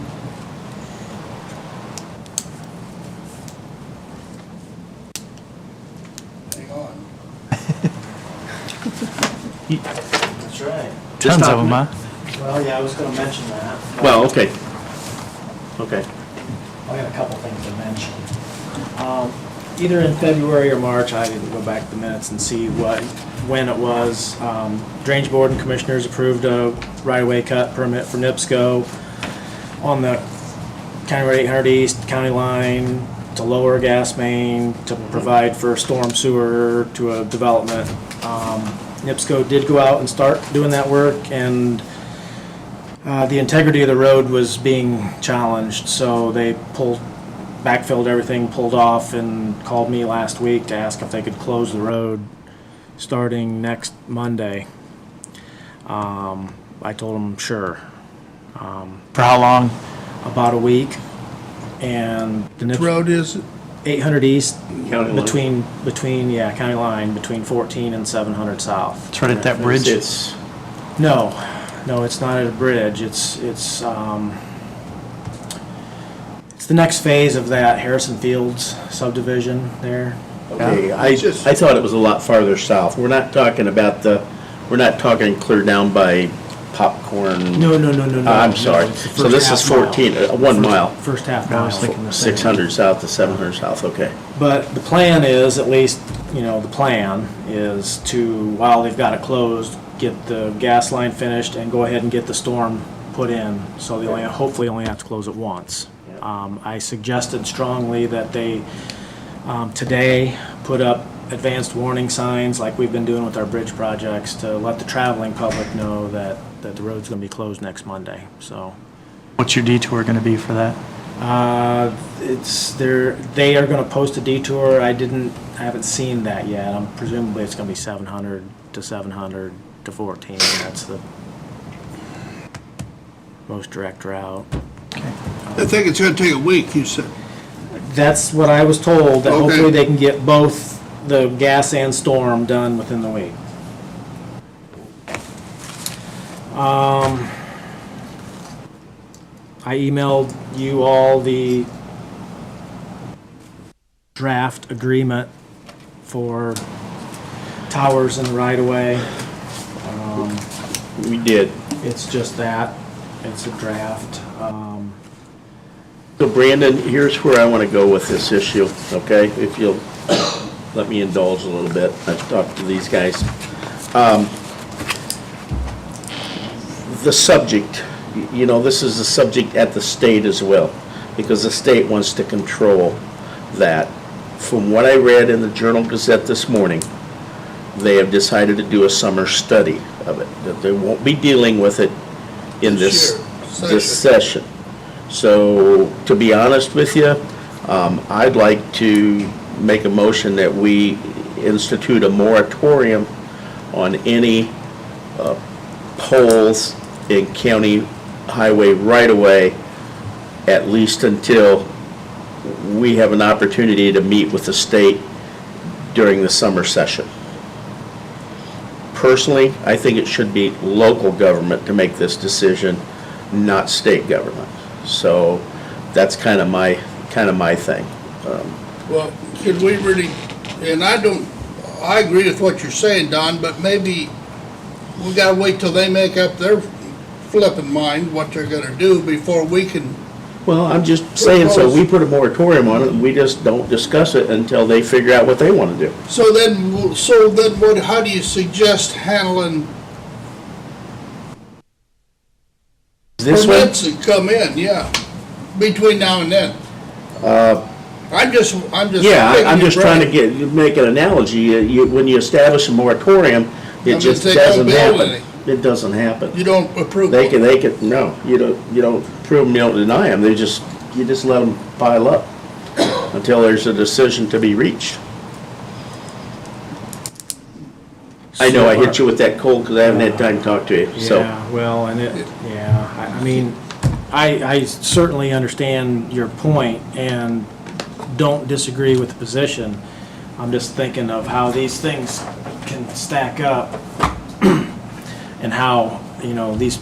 Hang on. That's right. Tons of them, huh? Well, yeah, I was gonna mention that. Well, okay. Okay. I got a couple things to mention. Either in February or March, I didn't go back to the minutes and see when it was. Drainage Board and Commissioners approved a right-of-way cut permit for NIPSCO on the County Road 800 East, county line, to lower a gas main, to provide for storm sewer to a development. NIPSCO did go out and start doing that work, and the integrity of the road was being challenged, so they backfilled everything, pulled off, and called me last week to ask if they could close the road starting next Monday. I told them, sure. For how long? About a week, and the Which road is it? 800 East, County line. between, yeah, county line, between 14 and 700 South. It's right at that bridge. It's, No, it's not at a bridge. It's the next phase of that Harrison Fields subdivision there. okay, I thought it was a lot farther south. We're not talking clear down by Popcorn. No. I'm sorry. No, it's the So first this is half mile. 14, 1 mile. First half I mile. was thinking the same. 600 south to 700 south, okay. But the plan is, at least, the plan is to, while they've got it closed, get the gas line finished and go ahead and get the storm put in. So they hopefully only have to close it once. I suggested strongly that they, today, put up advanced warning signs like we've been doing with our bridge projects to let the traveling public know that the road's gonna be closed next Monday, so. What's your detour going to be for that? They are gonna post a detour. I haven't seen that yet. Presumably it's gonna be 700 to 700 to 14. That's the most direct route. I think it's gonna take a week, you said. That's what I was told, that Okay. hopefully they can get both the gas and storm done within the week. I emailed you all the draft agreement for towers in the right-of-way. We did. It's just that, it's a draft. So Brandon, here's where I want to go with this issue, okay? If you'll let me indulge a little bit. I've talked to these guys. The subject, you know, this is the subject at the state as well, because the state wants to control that. From what I read in the Journal-Gazette this morning, they have decided to do a summer study of it, that they won't be dealing with it in this session. So, to be honest with you, I'd like to make a motion that we institute a moratorium on any poles in county highway right-of-way, at least until we have an opportunity to meet with the state during the summer session. Personally, I think it should be local government to make this decision, not state government. So that's kind of my thing. Well, could we really, and I agree with what you're saying, Don, but maybe we gotta wait till they make up their flipping mind what they're gonna do before we can, Well, I'm just saying, so we put a moratorium on it, and we just don't discuss it until they figure out what they want to do. so then what, how do you suggest handling This one, permits that come in, yeah, between now and then? I'm just yeah, picking I'm your just trying to brain. make an analogy. When you establish a moratorium, it mean, just they don't doesn't build happen. any. It doesn't happen. You don't approve. They can, no, you don't prove them, you don't deny them, you just let them pile up until there's a decision to be reached. I know I hit you with that cold because I haven't had time to talk to you, so. Yeah, well, and I mean, I certainly understand your point and don't disagree with the position. I'm just thinking of how these things can stack up and how, you know, these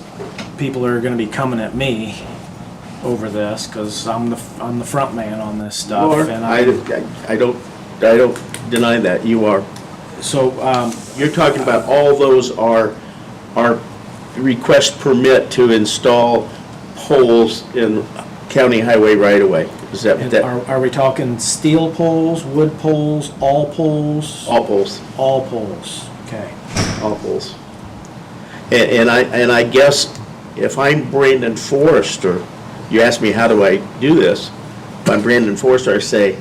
people are gonna be coming at me over this, because I'm the front man on this stuff. And I don't deny that, you are. So, You're talking about all those are request permit to install poles in county highway right-of-way. Is that, are we talking steel poles, wood poles, all poles? all poles, All poles, okay. all poles. And I guess if I'm Brandon Forrester, you ask me how do I do this? If I'm Brandon Forrester, I say,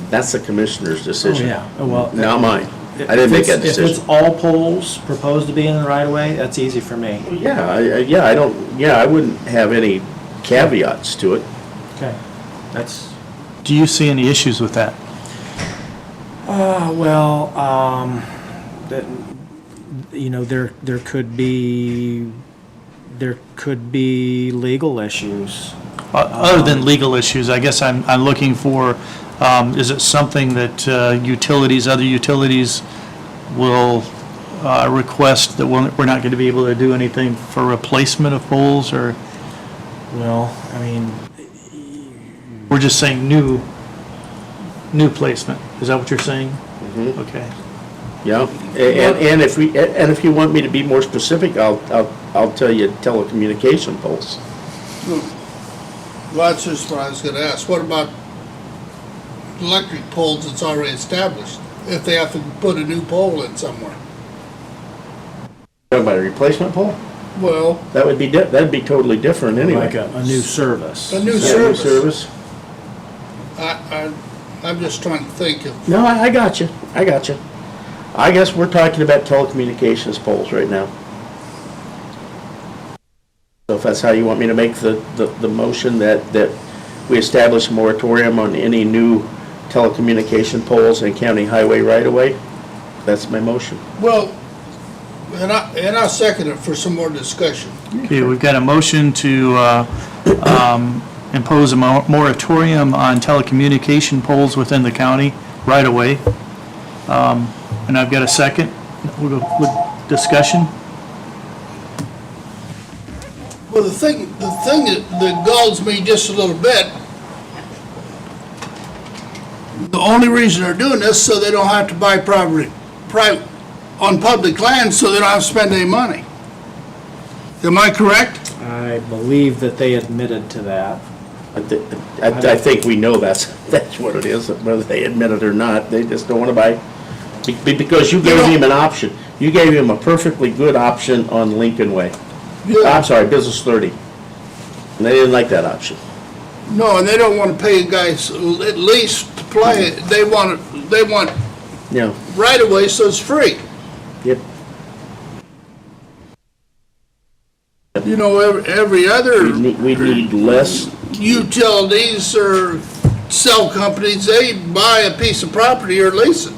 that's the commissioner's decision. Oh, yeah. Well, Not mine. I didn't make that If decision. it's all poles proposed to be in the right of way, that's easy for me. Yeah, I wouldn't have any caveats to it. Okay. That's, Do you see any issues with that? that, you know, there could be legal issues. Other than legal issues, I guess I'm looking for, is it something that other utilities will request that we're not going to be able to do anything for replacement of poles, or Well, I mean, we're just saying new placement? Is that what you're saying? Okay. Yeah, and if you want me to be more specific, I'll tell you telecommunication poles. Well, that's just what I was gonna ask. What about electric poles that's already established? If they have to put a new pole in somewhere? Talking about a replacement pole? Well, That'd be totally different anyway. like a new service. a new Yeah, service. I'm just trying to think of, No, I got you. I guess we're talking about telecommunications poles right now. So if that's how you want me to make the motion that we establish a moratorium on any new telecommunication poles in county highway right-of-way, that's my motion. well, and I'll second it for some more discussion. Okay, we've got a motion to impose a moratorium on telecommunication poles within the county right away. And I've got a second. We'll go with discussion. Well, the thing that galls me just a little bit, the only reason they're doing this, so they don't have to buy property, on public land, so they don't have to spend any money. Am I correct? I believe that they admitted to that. I think we know that's what it is, whether they admit it or not, they just don't want to buy. Because you gave him an option. You gave him a perfectly good option on Lincoln Way. I'm sorry, Business 30. And they didn't like that option. No, and they don't want to pay guys at least to play it. They want Yeah, right away, so it's free. yep. You know, every other We need less, utilities or cell companies, they buy a piece of property or lease it.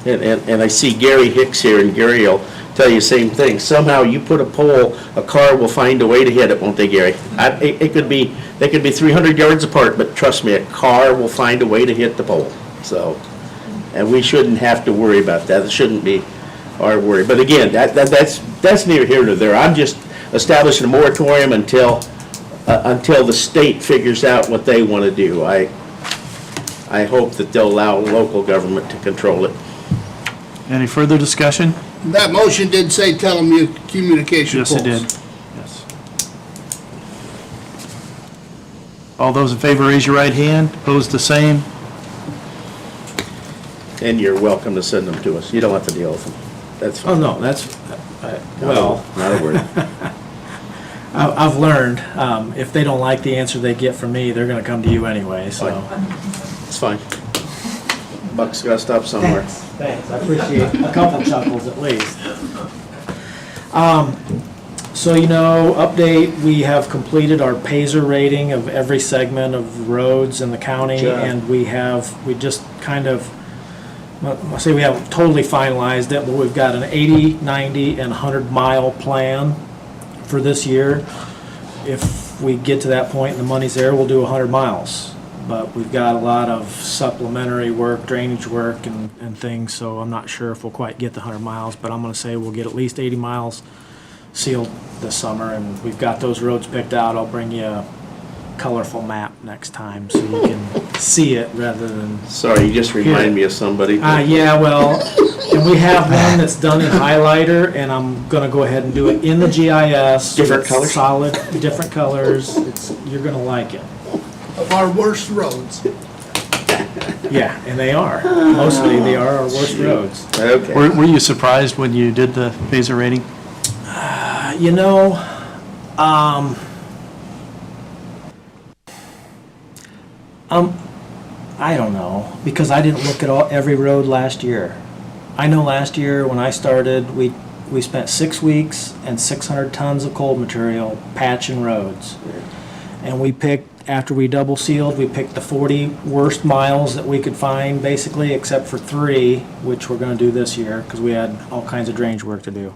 and I see Gary Hicks here, and Gary will tell you the same thing. Somehow you put a pole, a car will find a way to hit it, won't they, Gary? They could be 300 yards apart, but trust me, a car will find a way to hit the pole, so. And we shouldn't have to worry about that. It shouldn't be our worry. But again, that's neither here nor there. I'm just establishing a moratorium until the state figures out what they want to do. I hope that they'll allow local government to control it. Any further discussion? That motion did say telecommunication Yes, poles. it did. Yes. All those in favor, raise your right hand. Opposed, the same. And you're welcome to send them to us. You don't have to deal with them. That's Oh, fine. no, that's, well, Not a word. I've learned, if they don't like the answer they get from me, they're gonna come to you anyway, so. It's fine. Buck's gotta stop somewhere. Thanks, I appreciate a couple chuckles at least. So, update, we have completed our Paiser rating of every segment of roads in the county, Good job. and we just kind of, I say we haven't totally finalized it, but we've got an 80, 90, and 100-mile plan for this year. If we get to that point and the money's there, we'll do 100 miles. But we've got a lot of supplementary work, drainage work and things, so I'm not sure if we'll quite get the 100 miles, but I'm gonna say we'll get at least 80 miles sealed this summer, and we've got those roads picked out. I'll bring you a colorful map next time so you can see it rather than. Sorry, you just remind me of somebody. Yeah, well, and we have one that's done in highlighter, and I'm gonna go ahead and do it in the GIS. Different It's colors? Solid, different colors. You're gonna like it. Of our worst roads. Yeah, and they are. Mostly, they are our worst roads. Okay. Were you surprised when you did the Phaser rating? I don't know, because I didn't look at every road last year. I know last year when I started, we spent 6 weeks and 600 tons of cold material patching roads. And we picked, after we double sealed, we picked the 40 worst miles that we could find, basically, except for 3, which we're gonna do this year, because we had all kinds of drainage work to do.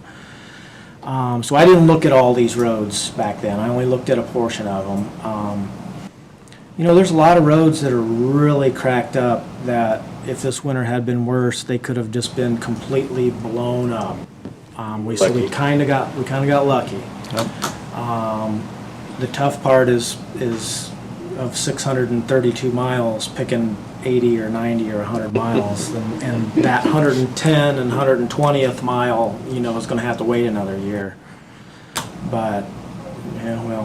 So I didn't look at all these roads back then, I only looked at a portion of them. There's a lot of roads that are really cracked up that if this winter had been worse, they could have just been completely blown up. So we Lucky. kinda got lucky. The tough part is of 632 miles, picking 80 or 90 or 100 miles. And that 110 and 120th mile, is gonna have to wait another year. But,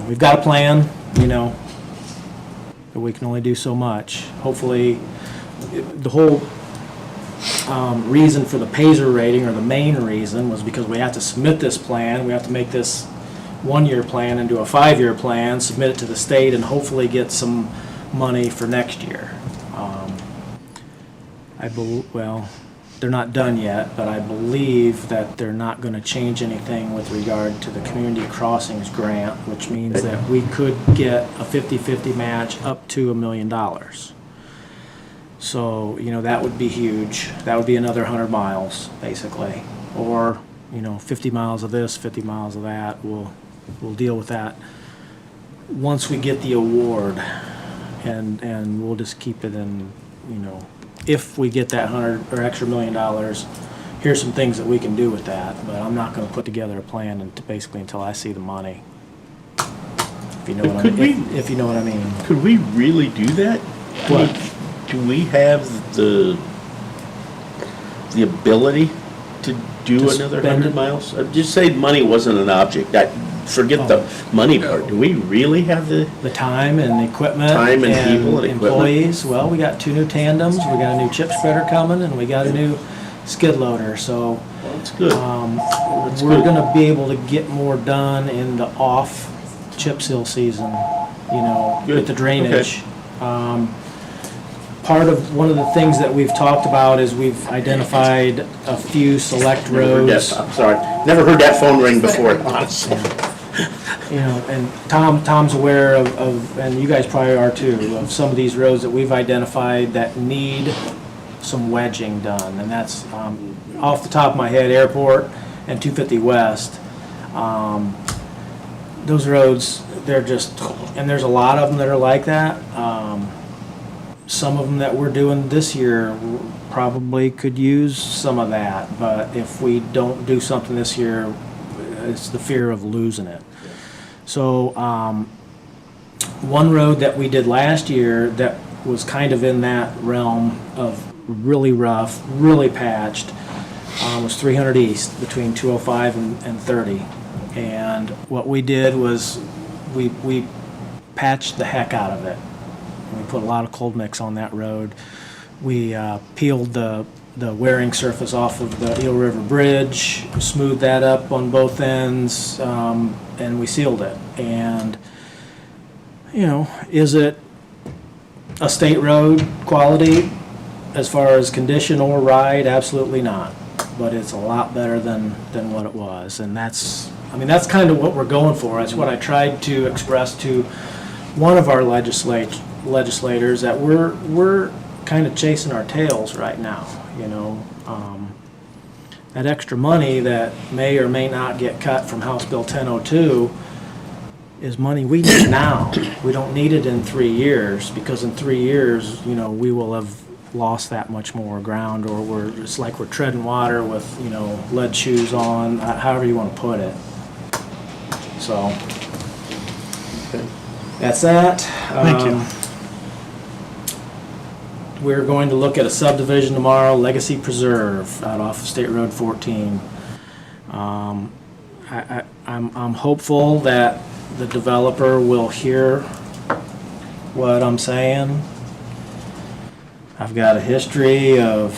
we've got a plan, but we can only do so much. Hopefully, the whole reason for the Paiser rating, or the main reason, was because we have to submit this plan, we have to make this one-year plan into a 5-year plan, submit it to the state, and hopefully get some money for next year. They're not done yet, but I believe that they're not gonna change anything with regard to the Community Crossings grant, which means that we could get a 50-50 match up to $1 million. So, that would be huge. That would be another 100 miles, basically. Or, 50 miles of this, 50 miles of that. We'll deal with that once we get the award, and we'll just keep it in, you know, if we get that 100 or extra $1 million, here's some things that we can do with that, but I'm not gonna put together a plan basically until I see the money. If you know what I Could mean, we- if you know what I mean. Could we really do that? I What? mean, do we have the ability to do To another spend 100 it? miles? Just say money wasn't an object, forget the money part. Do we really have the, The time and equipment. Time and people and equipment. Employees, well, we got 2 new tandems, we got a new chip spreader coming, and we got a new skid loader, so, well, it's good. we're gonna be able to get more done in the off chip seal season, you know, Good. with the drainage. Part of, one of the things that we've talked about is we've identified a few select Never heard roads. that- I'm sorry, never heard that phone ring before, honestly. You know, and Tom's aware of, and you guys probably are too, of some of these roads that we've identified that need some wedging done, and that's, off the top of my head, Airport and 250 West. Those roads, they're just, and there's a lot of them that are like that. Some of them that we're doing this year probably could use some of that, but if we don't do something this year, it's the fear of losing it. So, one road that we did last year that was kind of in that realm of really rough, really patched, was 300 East between 205 and 30. And what we did was we patched the heck out of it. We put a lot of cold mix on that road. We peeled the wearing surface off of the Eel River Bridge, smoothed that up on both ends, and we sealed it. And, you know, is it a state road quality as far as condition or ride? Absolutely not. But it's a lot better than what it was. And that's, I mean, that's kind of what we're going for. That's what I tried to express to one of our legislators, that we're kind of chasing our tails right now, you know. That extra money that may or may not get cut from House Bill 1002 is money we need now. We don't need it in 3 years, because in 3 years, you know, we will have lost that much more ground, or it's like we're treading water with, you know, lead shoes on, however you want to put it. So, that's that. Thank you. We're going to look at a subdivision tomorrow, Legacy Preserve, out off of State Road 14. I'm hopeful that the developer will hear what I'm saying. I've got a history of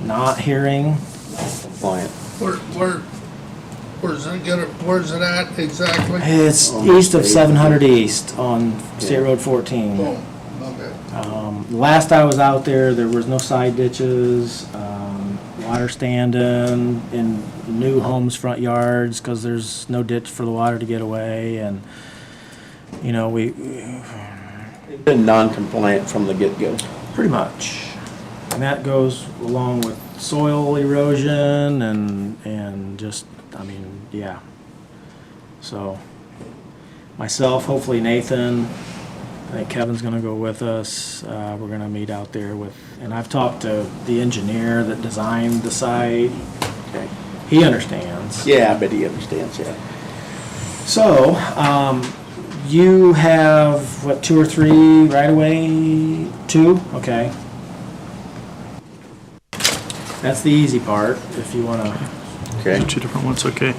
not hearing. Client. Where's it at exactly? It's east of 700 East on State Road 14. Oh, okay. Last I was out there, there was no side ditches, water standing in new homes' front yards, because there's no ditch for the water to get away, and, you know, They've been non-compliant from the get-go. pretty much. And that goes along with soil erosion and just, I mean, yeah. So, myself, hopefully Nathan, I think Kevin's gonna go with us. We're gonna meet out there with, and I've talked to the engineer that designed the site. Okay. He understands. Yeah, I bet he understands, yeah. So, you have, what, 2 or 3 right away? 2? Okay. That's the easy part, if you wanna. Okay. Two different ones, okay.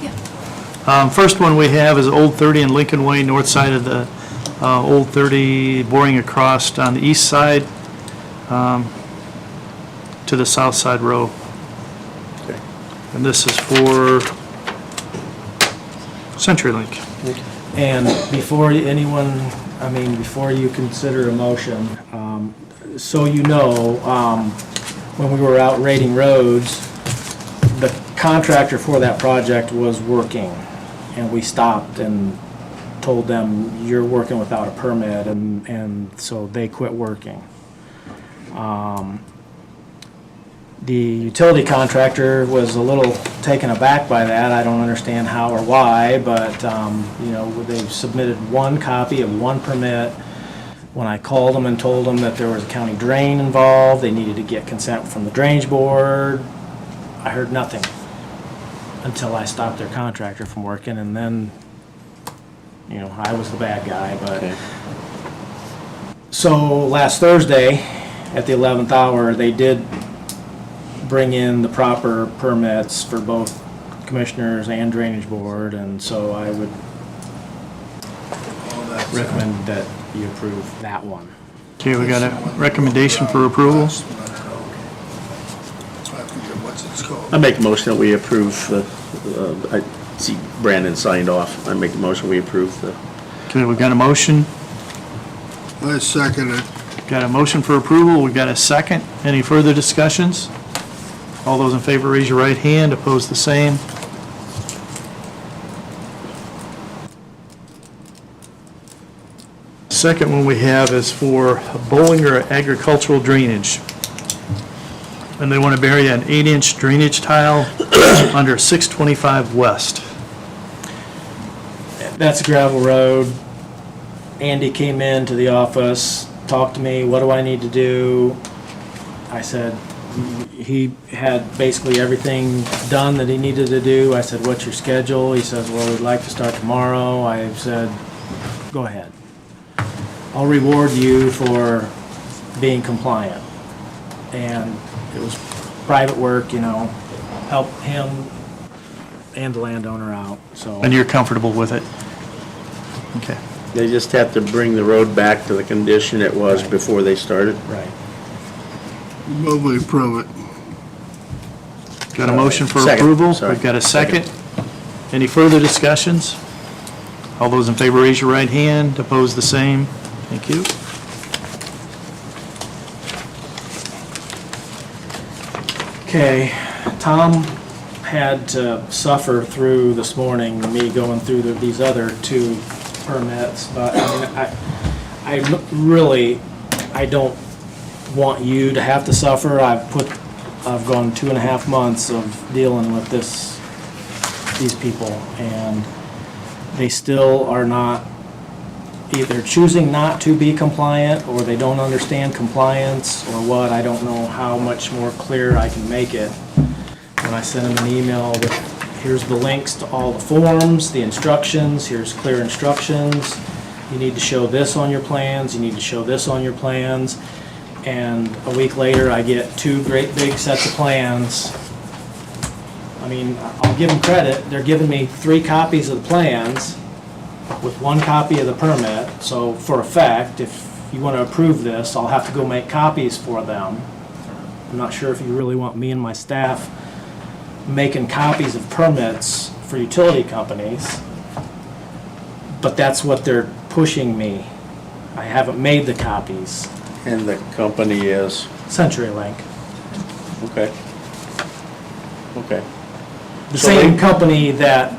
First one we have is Old 30 and Lincoln Way, north side of the Old 30, boring across on the east side to the south side row. Okay. And this is for CenturyLink. And before before you consider a motion, so you know, when we were out rating roads, the contractor for that project was working, and we stopped and told them, you're working without a permit, and so they quit working. The utility contractor was a little taken aback by that. I don't understand how or why, but, you know, they've submitted one copy of one permit. When I called them and told them that there was a county drain involved, they needed to get consent from the drainage board, I heard nothing until I stopped their contractor from working, and then, you know, I was the bad guy, but. Okay. So last Thursday, at the 11th hour, they did bring in the proper permits for both commissioners and drainage board, and so I would recommend that you approve that one. Okay, we got a recommendation for approval. I forget what's it's called. I make a motion that we approve I see Brandon signed off. I make a motion we approve the. Okay, we got a motion. I second it. Got a motion for approval, we got a second. Any further discussions? All those in favor, raise your right hand, opposed the same. Second one we have is for Bollinger Agricultural Drainage. And they want to bury an 8-inch drainage tile under 625 West. That's a gravel road. Andy came into the office, talked to me, what do I need to do? I said, he had basically everything done that he needed to do. I said, what's your schedule? He says, well, we'd like to start tomorrow. I said, go ahead. I'll reward you for being compliant. And it was private work, you know, help him and the landowner out, so. And you're comfortable with it? Okay. They just have to bring the road back to the condition it was before they started. Right. Move we approve it. Got a motion for Second, approval? sorry. We've got a second. Any further discussions? All those in favor, raise your right hand. Opposed, the same. Thank you. Okay, Tom had to suffer through this morning, me going through these other two permits, but I mean, I don't want you to have to suffer. I've gone 2.5 months of dealing with these people, and they still are not, either choosing not to be compliant, or they don't understand compliance, or what. I don't know how much more clear I can make it. When I send them an email with, here's the links to all the forms, the instructions, here's clear instructions. You need to show this on your plans, you need to show this on your plans. And a week later, I get 2 great big sets of plans. I mean, I'll give them credit, they're giving me 3 copies of the plans with 1 copy of the permit. So for a fact, if you want to approve this, I'll have to go make copies for them. I'm not sure if you really want me and my staff making copies of permits for utility companies, but that's what they're pushing me. I haven't made the copies. And the company is, CenturyLink. okay. Okay. The So same they- company that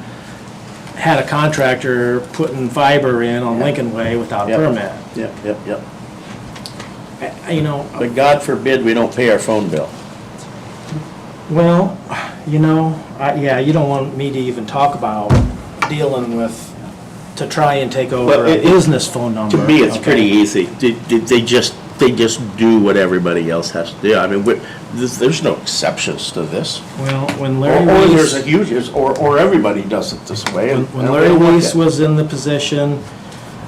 had a contractor putting fiber in on Lincoln Way without a Yep. permit. Yep. You know, But God forbid we don't pay our phone bill. well, you know, yeah, you don't want me to even talk about dealing with, to try and take over Well, a it- business phone number. To me, it's okay? pretty easy. They just do what everybody else has to do. I mean, there's no exceptions to this. Well, when Or Larry there's a Weiss, huge, or everybody does it this way. and- when and Larry they don't like Weiss it. was in the position,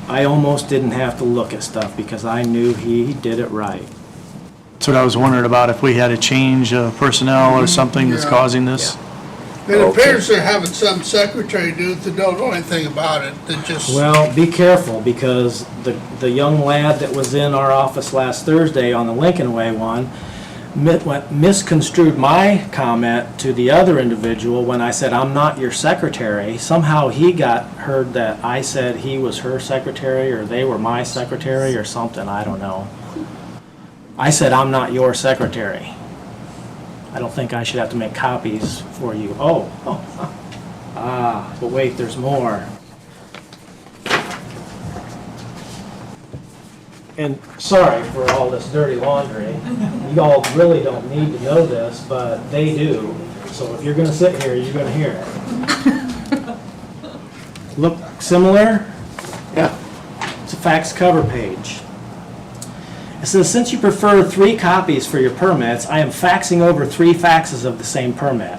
I almost didn't have to look at stuff because I knew he did it right. That's what I was wondering about, if we had a change of personnel or something that's Yeah. causing this. It Okay. appears they're having some secretary do it that don't know anything about it, that just. Well, be careful, because the young lad that was in our office last Thursday on the Lincoln Way one misconstrued my comment to the other individual when I said, I'm not your secretary. Somehow he heard that I said he was her secretary, or they were my secretary, or something, I don't know. I said, I'm not your secretary. I don't think I should have to make copies for you. But wait, there's more. and sorry for all this dirty laundry. You all really don't need to know this, but they do. So if you're gonna sit here, you're gonna hear it. Look similar? Yeah. It's a fax cover page. It says, since you prefer 3 copies for your permits, I am faxing over 3 faxes of the same permit.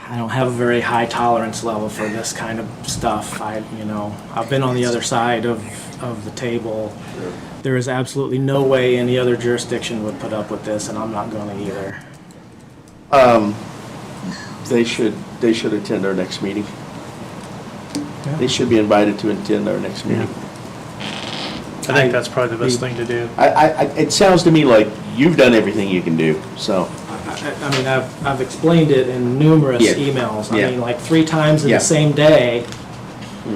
I don't have a very high tolerance level for this kind of stuff. I've been on the other side of the table. There is absolutely no way any other jurisdiction would put up with this, and I'm not gonna either. They should attend our next meeting. They should be invited to attend our next meeting. I think that's probably the best thing to do. It sounds to me like you've done everything you can do, so. I mean, I've explained it in numerous Yeah. emails. I Yeah. mean, like 3 times in Yeah. the same day,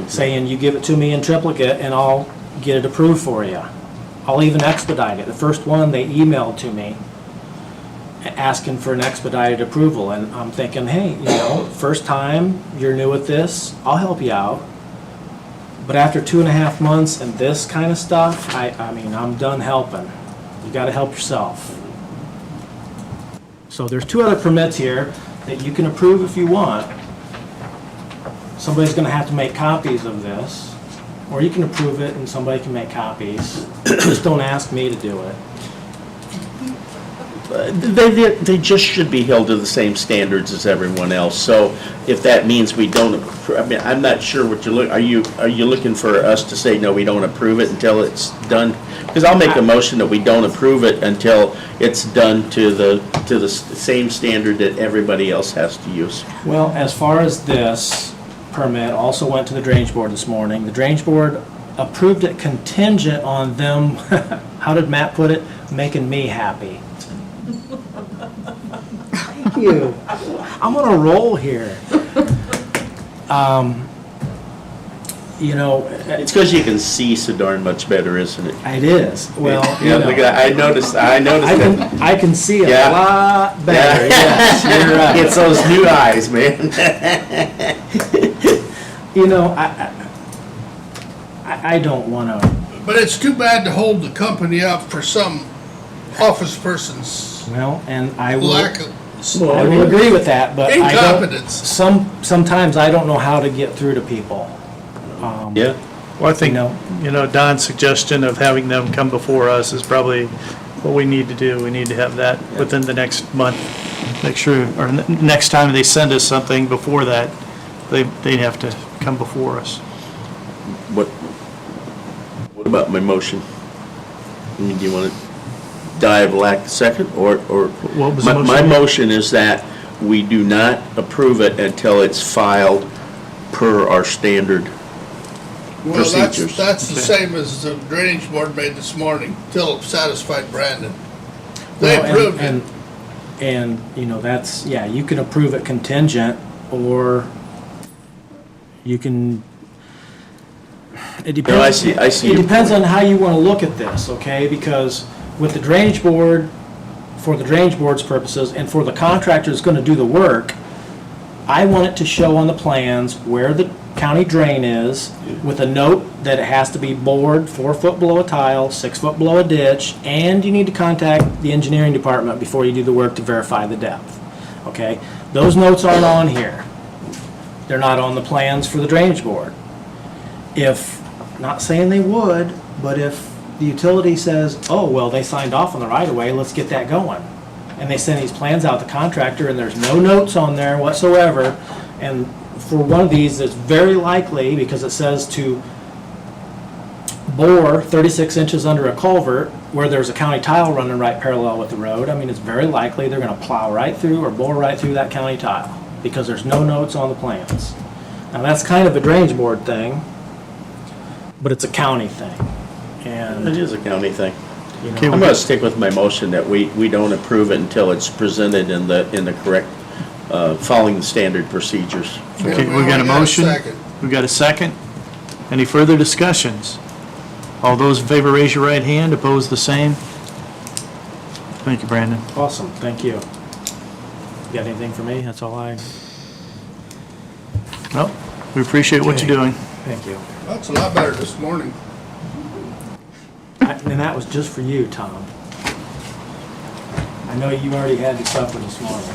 saying you give it to me in triplicate and I'll get it approved for you. I'll even expedite it. The first one they emailed to me asking for an expedited approval, and I'm thinking, hey, first time, you're new at this, I'll help you out. But after 2.5 months and this kind of stuff, I mean, I'm done helping. You gotta help yourself. So there's 2 other permits here that you can approve if you want. Somebody's gonna have to make copies of this, or you can approve it and somebody can make copies. Just don't ask me to do it. They just should be held to the same standards as everyone else. So if that means we don't, I mean, I'm not sure what you're looking, are you looking for us to say, no, we don't approve it until it's done? Because I'll make a motion that we don't approve it until it's done to the same standard that everybody else has to use. Well, as far as this permit, also went to the Drainage Board this morning. The Drainage Board approved it contingent on them, how did Matt put it? Making me happy. Thank you. I'm on a roll here. It's because you can see so darn much better, isn't it? It is. Well, Yeah, look at- I noticed that. I can see a Yeah. lot better. Yeah. Yes, you're right. It's those new eyes, man. I don't want to. But it's too bad to hold the company up for some office person's Well, and I will. lack of. I will agree with that, but I don't, Incompetence. sometimes I don't know how to get through to people. Yeah. Well, I think, No. Don's suggestion of having them come before us is probably what we need to do. We need to have that within the next month. Make sure, or next time they send us something before that, they have to come before us. What about my motion? I mean, do you want to dive lack a second, or? What was the motion? My motion is that we do not approve it until it's filed per our standard Well, procedures. that's the same as the Drainage Board made this morning, till it satisfied Brandon. They Well, approved it. And, that's, yeah, you can approve it contingent, or you can, it depends. I see It your depends point. on how you want to look at this, okay? Because with the Drainage Board, for the Drainage Board's purposes, and for the contractor that's going to do the work, I want it to show on the plans where the county drain is, with a note that it has to be bored 4 foot below a tile, 6 foot below a ditch, and you need to contact the engineering department before you do the work to verify the depth. Okay? Those notes aren't on here. They're not on the plans for the Drainage Board. If, not saying they would, but if the utility says, oh, well, they signed off on the right of way, let's get that going. And they send these plans out to the contractor and there's no notes on there whatsoever, and for one of these, it's very likely, because it says to bore 36 inches under a culvert where there's a county tile running right parallel with the road, I mean, it's very likely they're gonna plow right through or bore right through that county tile, because there's no notes on the plans. Now, that's kind of a Drainage Board thing, but it's a county thing. It And, is a county thing. Okay, I'm gonna stick with my motion that we don't approve it until it's presented in the correct, following the standard procedures. Okay, Yeah, we got a only motion. second. We got a second. Any further discussions? All those in favor, raise your right hand. Opposed, the same. Thank you, Brandon. awesome, thank you. You got anything for me? That's all I, Well, we appreciate what you're doing. thank you. That's a lot better this morning. And that was just for you, Tom. I know you already had your supper this morning.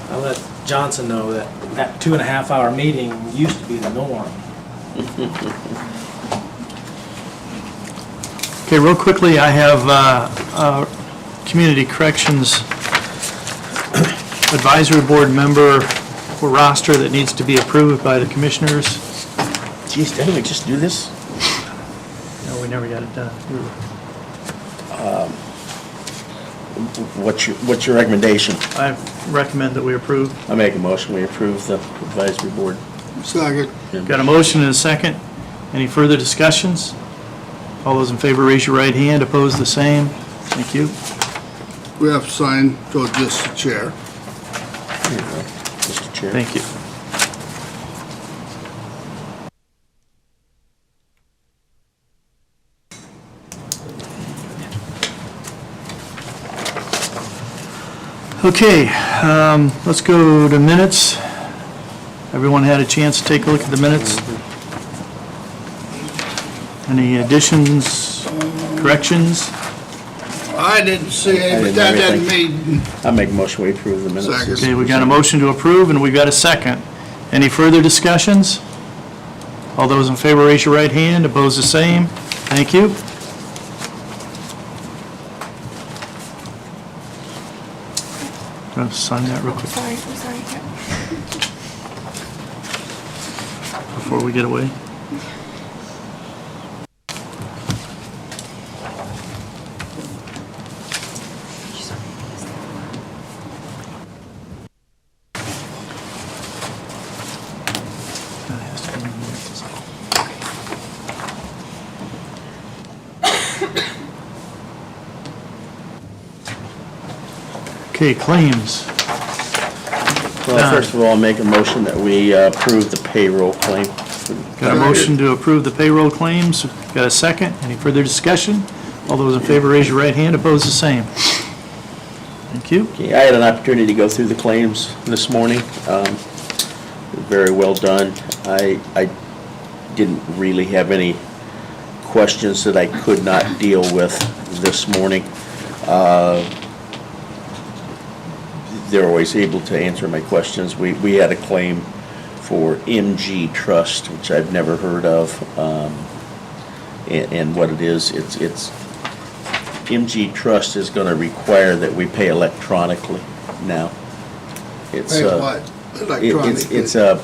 I let Johnson know that that 2.5-hour meeting used to be the norm. Okay, real quickly, I have Community Corrections Advisory Board member roster that needs to be approved by the commissioners. Geez, didn't we just do this? No, we never got it done. What's your recommendation? I recommend that we approve. I make a motion, we approve the advisory board. Second. Got a motion and a second. Any further discussions? All those in favor, raise your right hand. Opposed, the same. Thank you. We have to sign, so just the chair. Here you go, Mr. Chair. Thank you. Okay, let's go to minutes. Everyone had a chance to take a look at the minutes? Any additions, corrections? I didn't see any, but didn't that have doesn't mean, I make a motion, we approve the minutes. Second. Okay, we got a motion to approve, and we got a second. Any further discussions? All those in favor, raise your right hand. Opposed, the same. Thank you. Gonna sign that real quick Sorry, I'm sorry. Yeah. before we get away. That has to be in there. Okay, claims. Well, first of all, I'll make a motion that we approve the payroll claim. Got a motion to approve the payroll claims. Got a second? Any further discussion? All those in favor, raise your right hand. Opposed, the same. Thank you. Okay, I had an opportunity to go through the claims this morning. Very well done. I didn't really have any questions that I could not deal with this morning. They're always able to answer my questions. We had a claim for MG Trust, which I've never heard of, and what it is, it's MG Trust is going to require that we pay electronically now. It's pay what? Electronically. it's a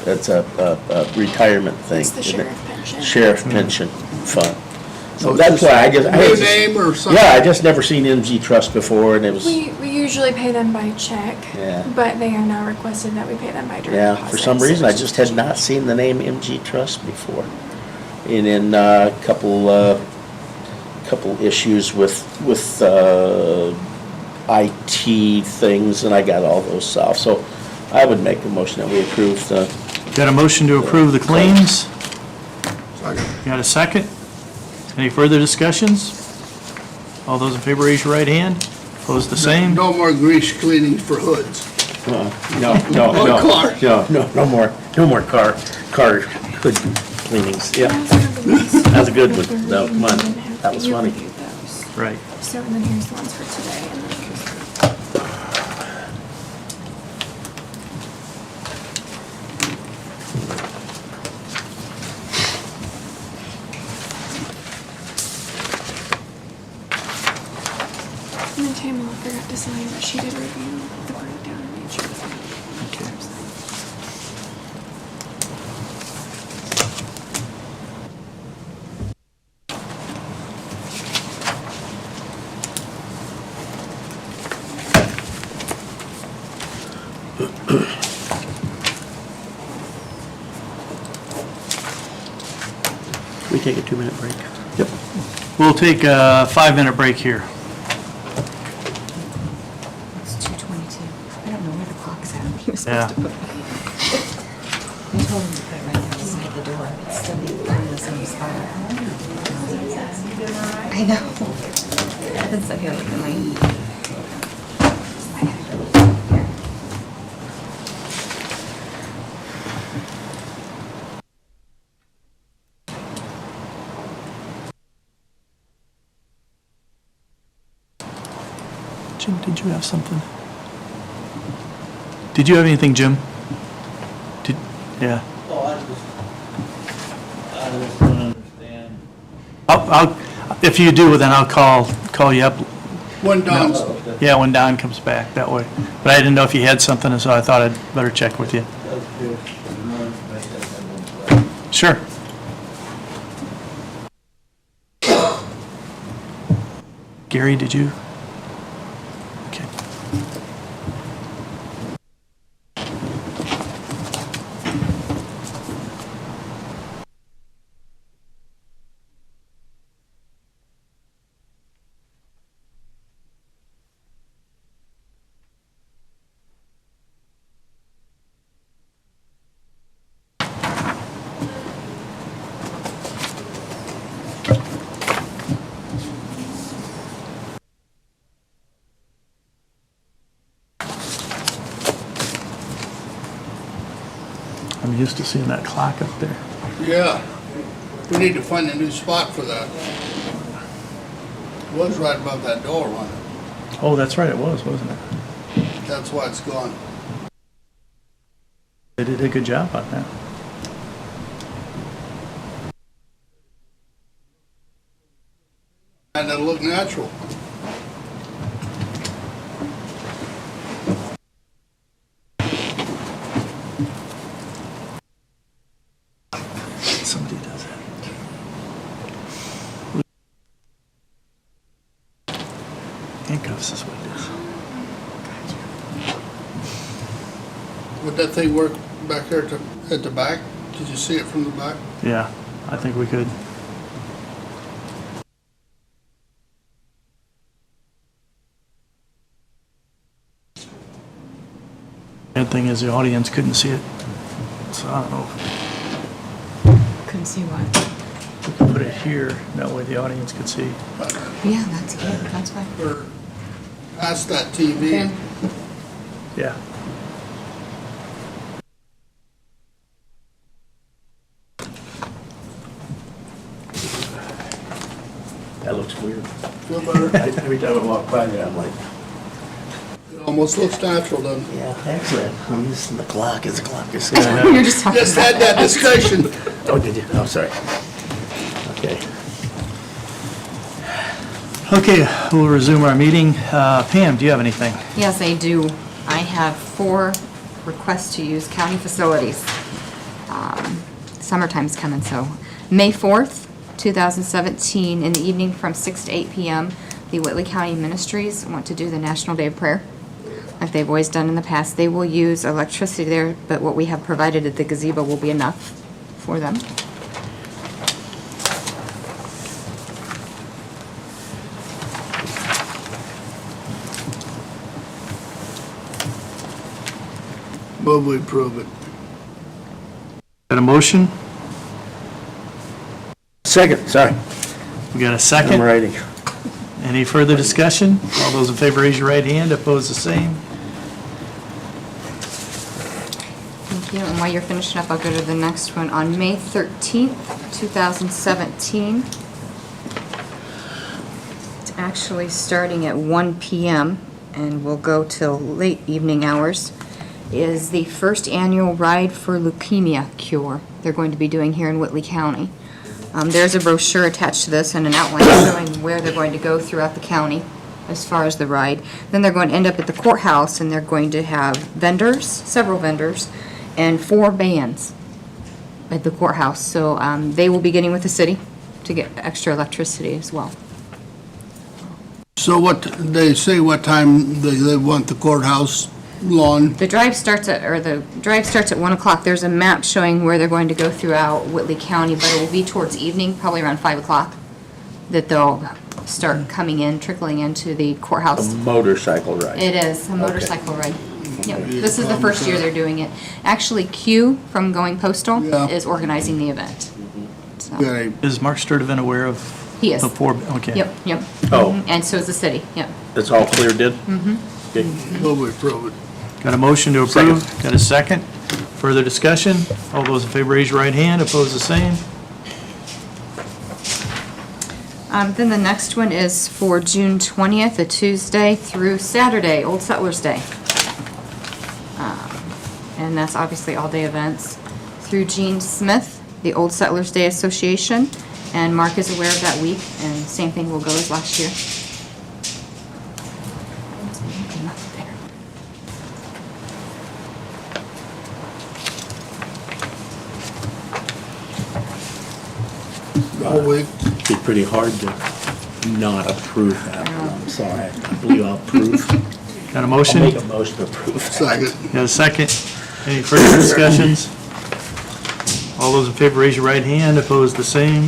retirement thing. It's the isn't it? sheriff pension. Sheriff pension fund. So So that's it's why I just. I New just- name or something? Yeah, I just never seen MG Trust before, and it was. We usually pay them by check. Yeah. But they are now requested that we pay them by direct Yeah, deposit. for some so reason, I it's just had not seen the name MG Trust before. And then a couple issues with IT things, and I got all those solved. So I would make a motion that we approve the, Got a motion to approve the claims. Second. Got a second? Any further discussions? All those in favor, raise your right hand. Opposed, the same. No more grease cleaning for hoods. no, Or cars. no more car hood cleanings. Yeah, That's a good one. No, come on. That was funny. Right. So, and then here's the ones for today. And then here's And then Tamala forgot to sign, but she did review the breakdown and made sure that Okay. we take a 2-minute break. Yep. We'll take a 5-minute break here. It's 2:22. I don't know where the clock's at. He was Yeah. supposed to put. I told him to put it right outside the door. It's still in the same spot. I know. I've been stuck here like the night. Jim, did you have something? Did you have anything, Jim? Yeah. I just don't understand. If you do, then I'll call you up, When Don's, yeah, when Don comes back, that way. But I didn't know if you had something, so I thought I'd better check with you. Sure. Gary, did you? Okay. I'm used to seeing that clock up there. yeah, we need to find a new spot for that. It was right above that door, wasn't it? Oh, that's right, it was, wasn't it? That's why it's gone. They did a good job on that. And it'll look natural. Somebody does that. Handcuffs is what it is. Would that thing work back there at the back? Did you see it from the back? Yeah, I think we could. Bad thing is the audience couldn't see it, so I don't know. Couldn't see what? We could put it here, that way the audience could see. Yeah, that's good, that's fine. Or past that TV? Yeah. That looks weird. Feel better? Every time I walk by there, I'm like, It almost looks natural, doesn't it? yeah, excellent. I'm using the clock as a clock is. You're just talking Just about had that discussion. Oh, did you? Oh, sorry. Okay. Okay, we'll resume our meeting. Pam, do you have anything? Yes, I do. I have 4 requests to use county facilities. Summertime's coming, so May 4th, 2017, in the evening from 6 to 8 p.m., the Whitley County Ministries want to do the National Day of Prayer, like they've always done in the past. They will use electricity there, but what we have provided at the gazebo will be enough for them. Move we approve it. Got a motion? Second, sorry. We got a I'm second? writing. Any further discussion? All those in favor, raise your right hand. Opposed, the same. Thank you, and while you're finishing up, I'll go to the next one. On May 13th, 2017, it's actually starting at 1 p.m. and will go till late evening hours, is the first annual Ride for Leukemia Cure they're going to be doing here in Whitley County. There's a brochure attached to this and an outline showing where they're going to go throughout the county as far as the ride. Then they're going to end up at the courthouse, and they're going to have vendors, several vendors, and 4 bands at the courthouse. So they will be getting with the city to get extra electricity as well. So what, they say what time they want the courthouse lawn? The drive starts at 1 o'clock. There's a map showing where they're going to go throughout Whitley County, but it will be towards evening, probably around 5 o'clock, that they'll start coming in, trickling into the A courthouse. motorcycle ride. It is, a motorcycle ride. Yep, this is the first year they're doing it. Actually, Q from Going Postal Yeah. is organizing the event. So, Okay, Is Mark Sturtevant aware of he is. the 4? Okay. Yep, yep. Oh. Mhm, and so is the city, yep. It's all clear, did? Okay. move we approve it. Got a motion to approve? Got a second? Further discussion? All those in favor, raise your right hand. Opposed, the same. Then the next one is for June 20th, a Tuesday through Saturday, Old Settlers Day. And that's obviously all-day events. Through Gene Smith, the Old Settlers Day Association, and Mark is aware of that week, and same thing will go as last year. All week. It'd be pretty hard to not approve that. I'm sorry. I believe I'll approve. Got a I'll motion? make a motion to approve. Second. Got a second? Any further discussions? All those in favor, raise your right hand. Opposed, the same.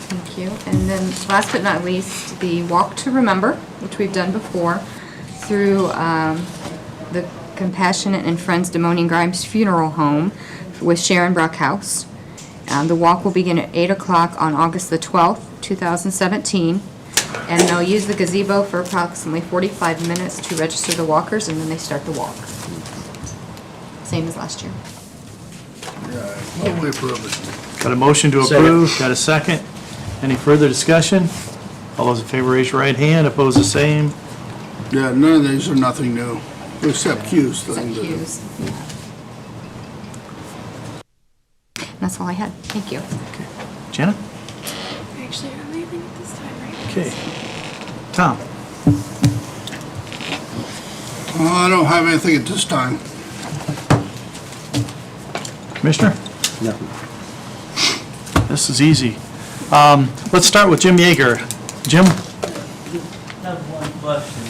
Thank you. And then last but not least, the Walk to Remember, which we've done before, through the Compassionate and Friends Demonian Grimes Funeral Home with Sharon Brockhouse. The walk will begin at 8 o'clock on August the 12th, 2017, and they'll use the gazebo for approximately 45 minutes to register the walkers, and then they start the walk. Same as last year. Well, we approve it. Got a motion to approve? Got a second? Any further discussion? All those in favor, raise your right hand. Opposed, the same. Yeah, none of these are nothing new, except Q's thing. Except Q's. That's all I had. Thank you. Jenna? I actually don't have anything at this time, right? Okay. Tom? I don't have anything at this time. Commissioner? No. This is easy. Let's start with Jim Yeager. Jim? I have one question.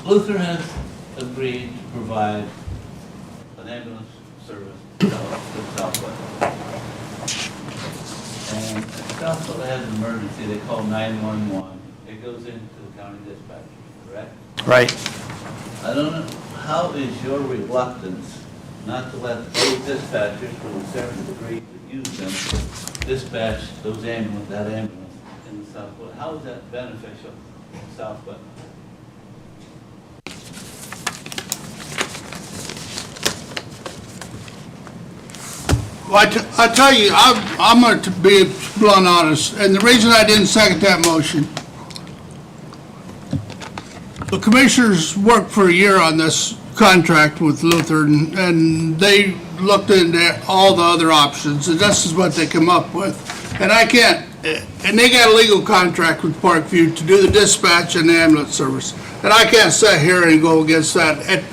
Lutheran has agreed to provide an ambulance service to Southwest. And if Southwest has an emergency, they call 911. It goes into the county dispatch, correct? Right. I don't know, how is your reluctance not to let those dispatchers, for a certain degree, that use them, dispatch those that ambulance in the Southwest? How is that beneficial to Southwest? Well, I tell you, I'm going to be blunt honest, and the reason I didn't second that motion, the commissioners worked for a year on this contract with Lutheran, and they looked into all the other options, and this is what they come up with. And I can't, and they got a legal contract with Parkview to do the dispatch and the ambulance service, and I can't sit here and go against that. And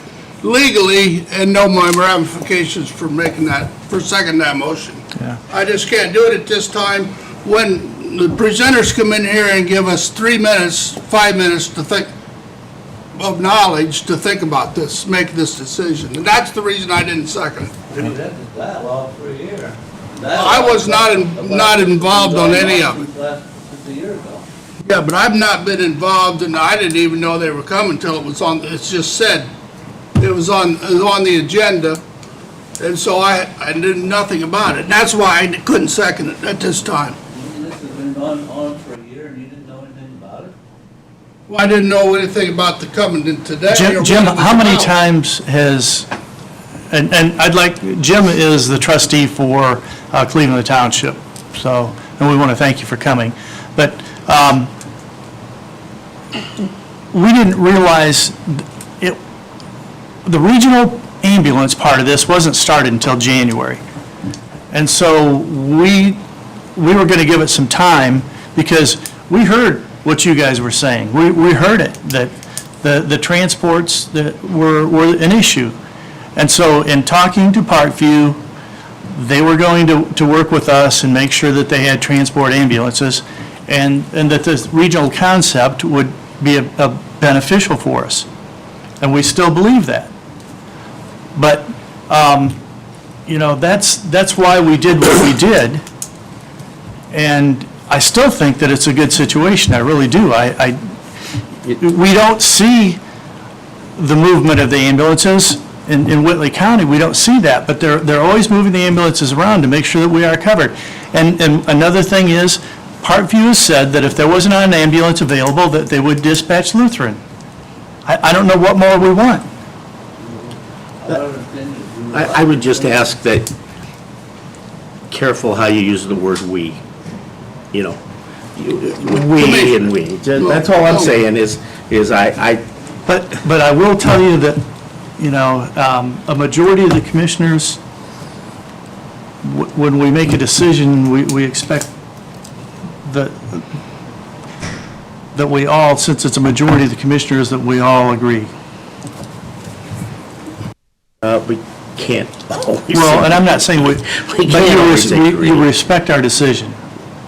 legally, and know my ramifications for making that, for seconding that motion. Yeah. I just can't do it at this time when the presenters come in here and give us 3 minutes, 5 minutes to think, of knowledge to think about this, make this decision. And that's the reason I didn't second it. We've had this dialogue for a year. I was not involved on any of it. Since a year ago. Yeah, but I've not been involved, and I didn't even know they were coming until it was on, it's just said, it was on the agenda, and so I knew nothing about it. And that's why I couldn't second it at this time. This has been on for a year and you didn't know anything about it? Well, I didn't know anything about the coming in today. or Jim, when it was how many about. times has, and I'd like, Jim is the trustee for Cleveland Township, so, and we want to thank you for coming. But we didn't realize it, the regional ambulance part of this wasn't started until January. And so we were going to give it some time because we heard what you guys were saying. We heard it, that the transports that were an issue. And so in talking to Parkview, they were going to work with us and make sure that they had transport ambulances and that this regional concept would be a beneficial for us. And we still believe that. But, you know, that's why we did what we did. And I still think that it's a good situation. I really do. We don't see the movement of the ambulances in Whitley County. We don't see that, but they're always moving the ambulances around to make sure that we are covered. And another thing is, Parkview has said that if there wasn't an ambulance available, that they would dispatch Lutheran. I don't know what more we want. I would just ask that, careful how you use the word "we," you know. We and we. That's all I'm saying is But I will tell you that, you know, a majority of the commissioners, when we make a decision, we expect that we all, since it's a majority of the commissioners, that we all agree. we can't always. Well, and I'm not saying we, We but can't always you agree. respect our decision.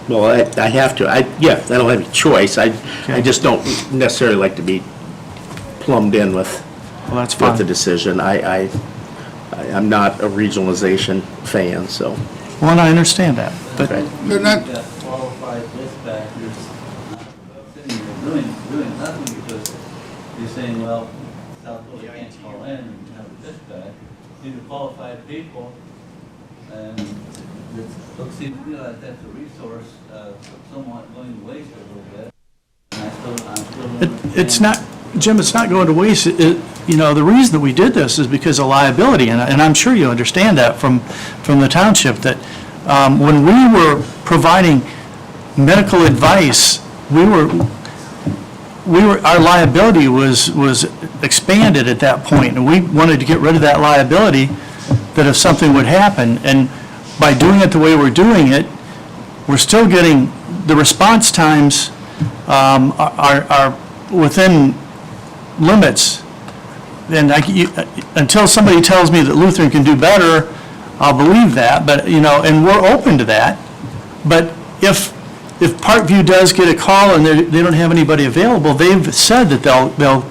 Well, I have to, I don't have any choice. I Okay. just don't necessarily like to be plumbed in with Well, that's the fine. decision. I'm not a regionalization fan, so. Well, and I understand that, but Okay. They're not, You've got qualified dispatchers not sitting there doing nothing because you're saying, well, South Dakota can't call in and have a dispatch. These are qualified people, and it looks to me like that's a resource somewhat going to waste a little bit. And I'm still don't it's understand. not, Jim, it's not going to waste. You know, the reason that we did this is because of liability, and I'm sure you understand that from the township, that when we were providing medical advice, our liability was expanded at that point, and we wanted to get rid of that liability, that if something would happen. And by doing it the way we're doing it, we're still getting, the response times are within limits. And until somebody tells me that Lutheran can do better, I'll believe that, but, you know, and we're open to that. But if Parkview does get a call and they don't have anybody available, they've said that they'll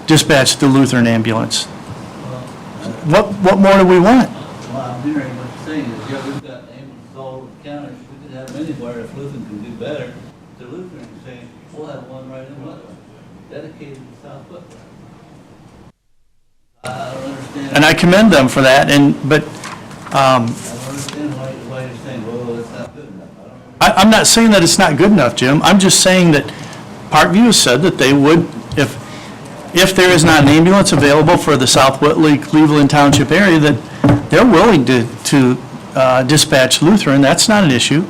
dispatch the Lutheran ambulance. What more do we want? Well, I'm hearing what you're saying is, yeah, we've got ambulance all over the county. We could have them anywhere if Lutheran can do better. The Lutheran is saying, we'll have one right in Whitland, dedicated to South Whitland. I don't understand. And I commend them for that, but I don't understand why you're saying, well, that's not good enough. I don't know. I'm not saying that it's not good enough, Jim. I'm just saying that Parkview has said that they would, if there is not an ambulance available for the South Whitley, Cleveland Township area, that they're willing to dispatch Lutheran. That's not an issue.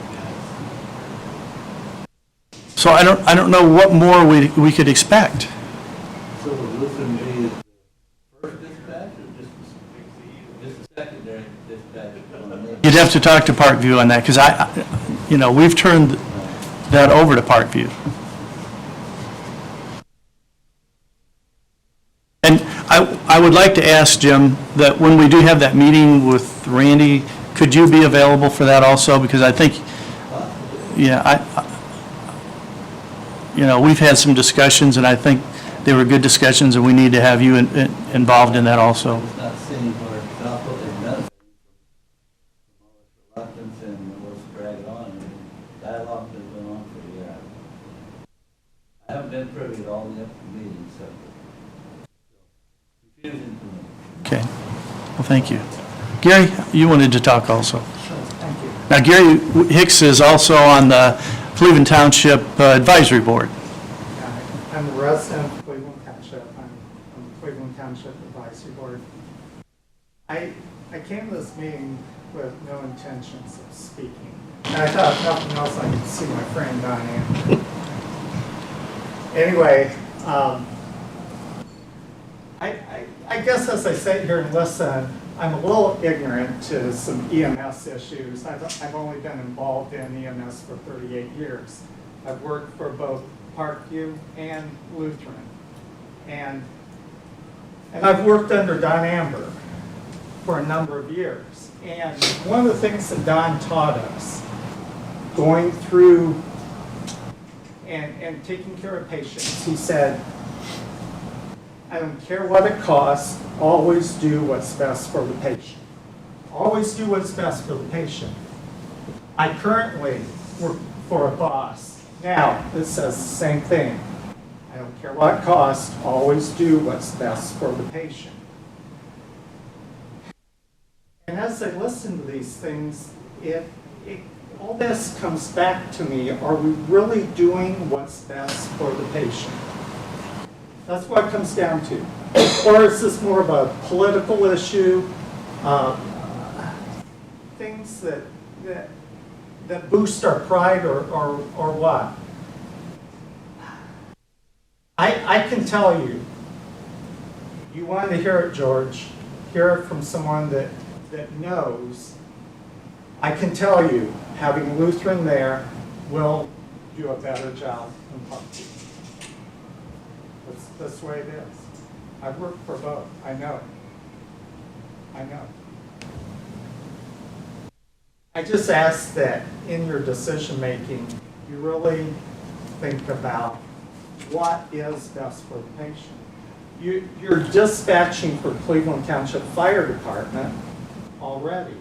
So I don't know what more we could expect. So would Lutheran be the first dispatch or just a secondary dispatch? You'd have to talk to Parkview on that, because we've turned that over to Parkview. And I would like to ask, Jim, that when we do have that meeting with Randy, could you be available for that also? Because I think, we've had some discussions, and I think they were good discussions, and we need to have you involved in that also. It's not seeing where South Whitland does from all this reluctance and let's drag it on. And dialogue has been on for a year. I haven't been privy to all the upcoming meetings, so confusing to me. Okay. Well, thank you. Gary, you wanted to talk also. Sure, thank you. Now, Gary Hicks is also on the Cleveland Township Advisory Board. I'm a resident of Cleveland Township. I'm on the Cleveland Township Advisory Board. I came to this meeting with no intentions of speaking. And I thought, if nothing else, I could see my friend Don Amber. Anyway, I guess as I sit here and listen, I'm a little ignorant to some EMS issues. I've only been involved in EMS for 38 years. I've worked for both Parkview and Lutheran. And I've worked under Don Amber for a number of years. And one of the things that Don taught us, going through and taking care of patients, he said, I don't care what it costs, always do what's best for the patient. Always do what's best for the patient. I currently work for a boss now that says the same thing. I don't care what it costs, always do what's best for the patient. And as I listen to these things, all this comes back to me, are we really doing what's best for the patient? That's what it comes down to. Or is this more of a political issue? things that boost our pride or what. I can tell you, you wanted to hear it, George, hear it from someone that knows. I can tell you, having Lutheran there will do a better job than Buckeye. That's the way it is. I've worked for both. I know. I just ask that in your decision-making, you really think about what is best for the patient. You're dispatching for Cleveland Township Fire Department already.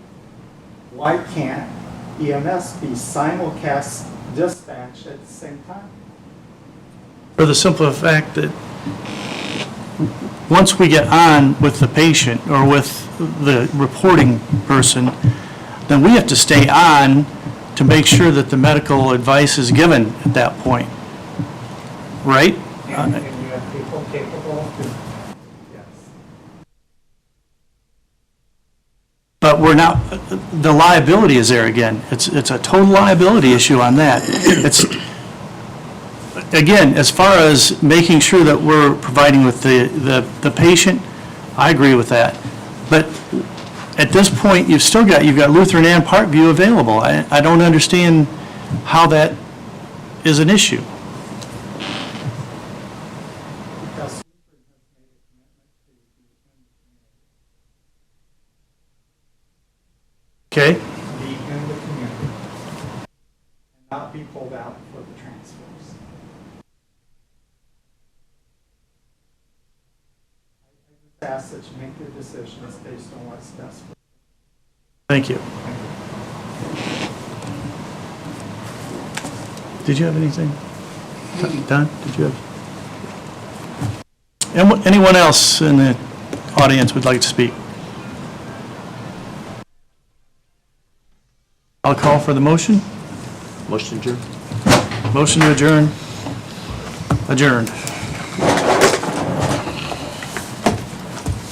Why can't EMS be simulcast dispatch at the same time? For the simple fact that once we get on with the patient or with the reporting person, then we have to stay on to make sure that the medical advice is given at that point. Right? And you have people capable of, yes. But we're not, the liability is there again. It's a total liability issue on that. It's, again, as far as making sure that we're providing with the patient, I agree with that. But at this point, you've got Lutheran and Parkview available. I don't understand how that is an issue. Because Okay? be in the community and not be pulled out for the transfers. I just ask that you make your decisions based on what's best for you. Thank you. Did you have anything? Don, did you have? Anyone else in the audience would like to speak? I'll call for the motion. Motion adjourned. Motion to adjourn. Adjourned.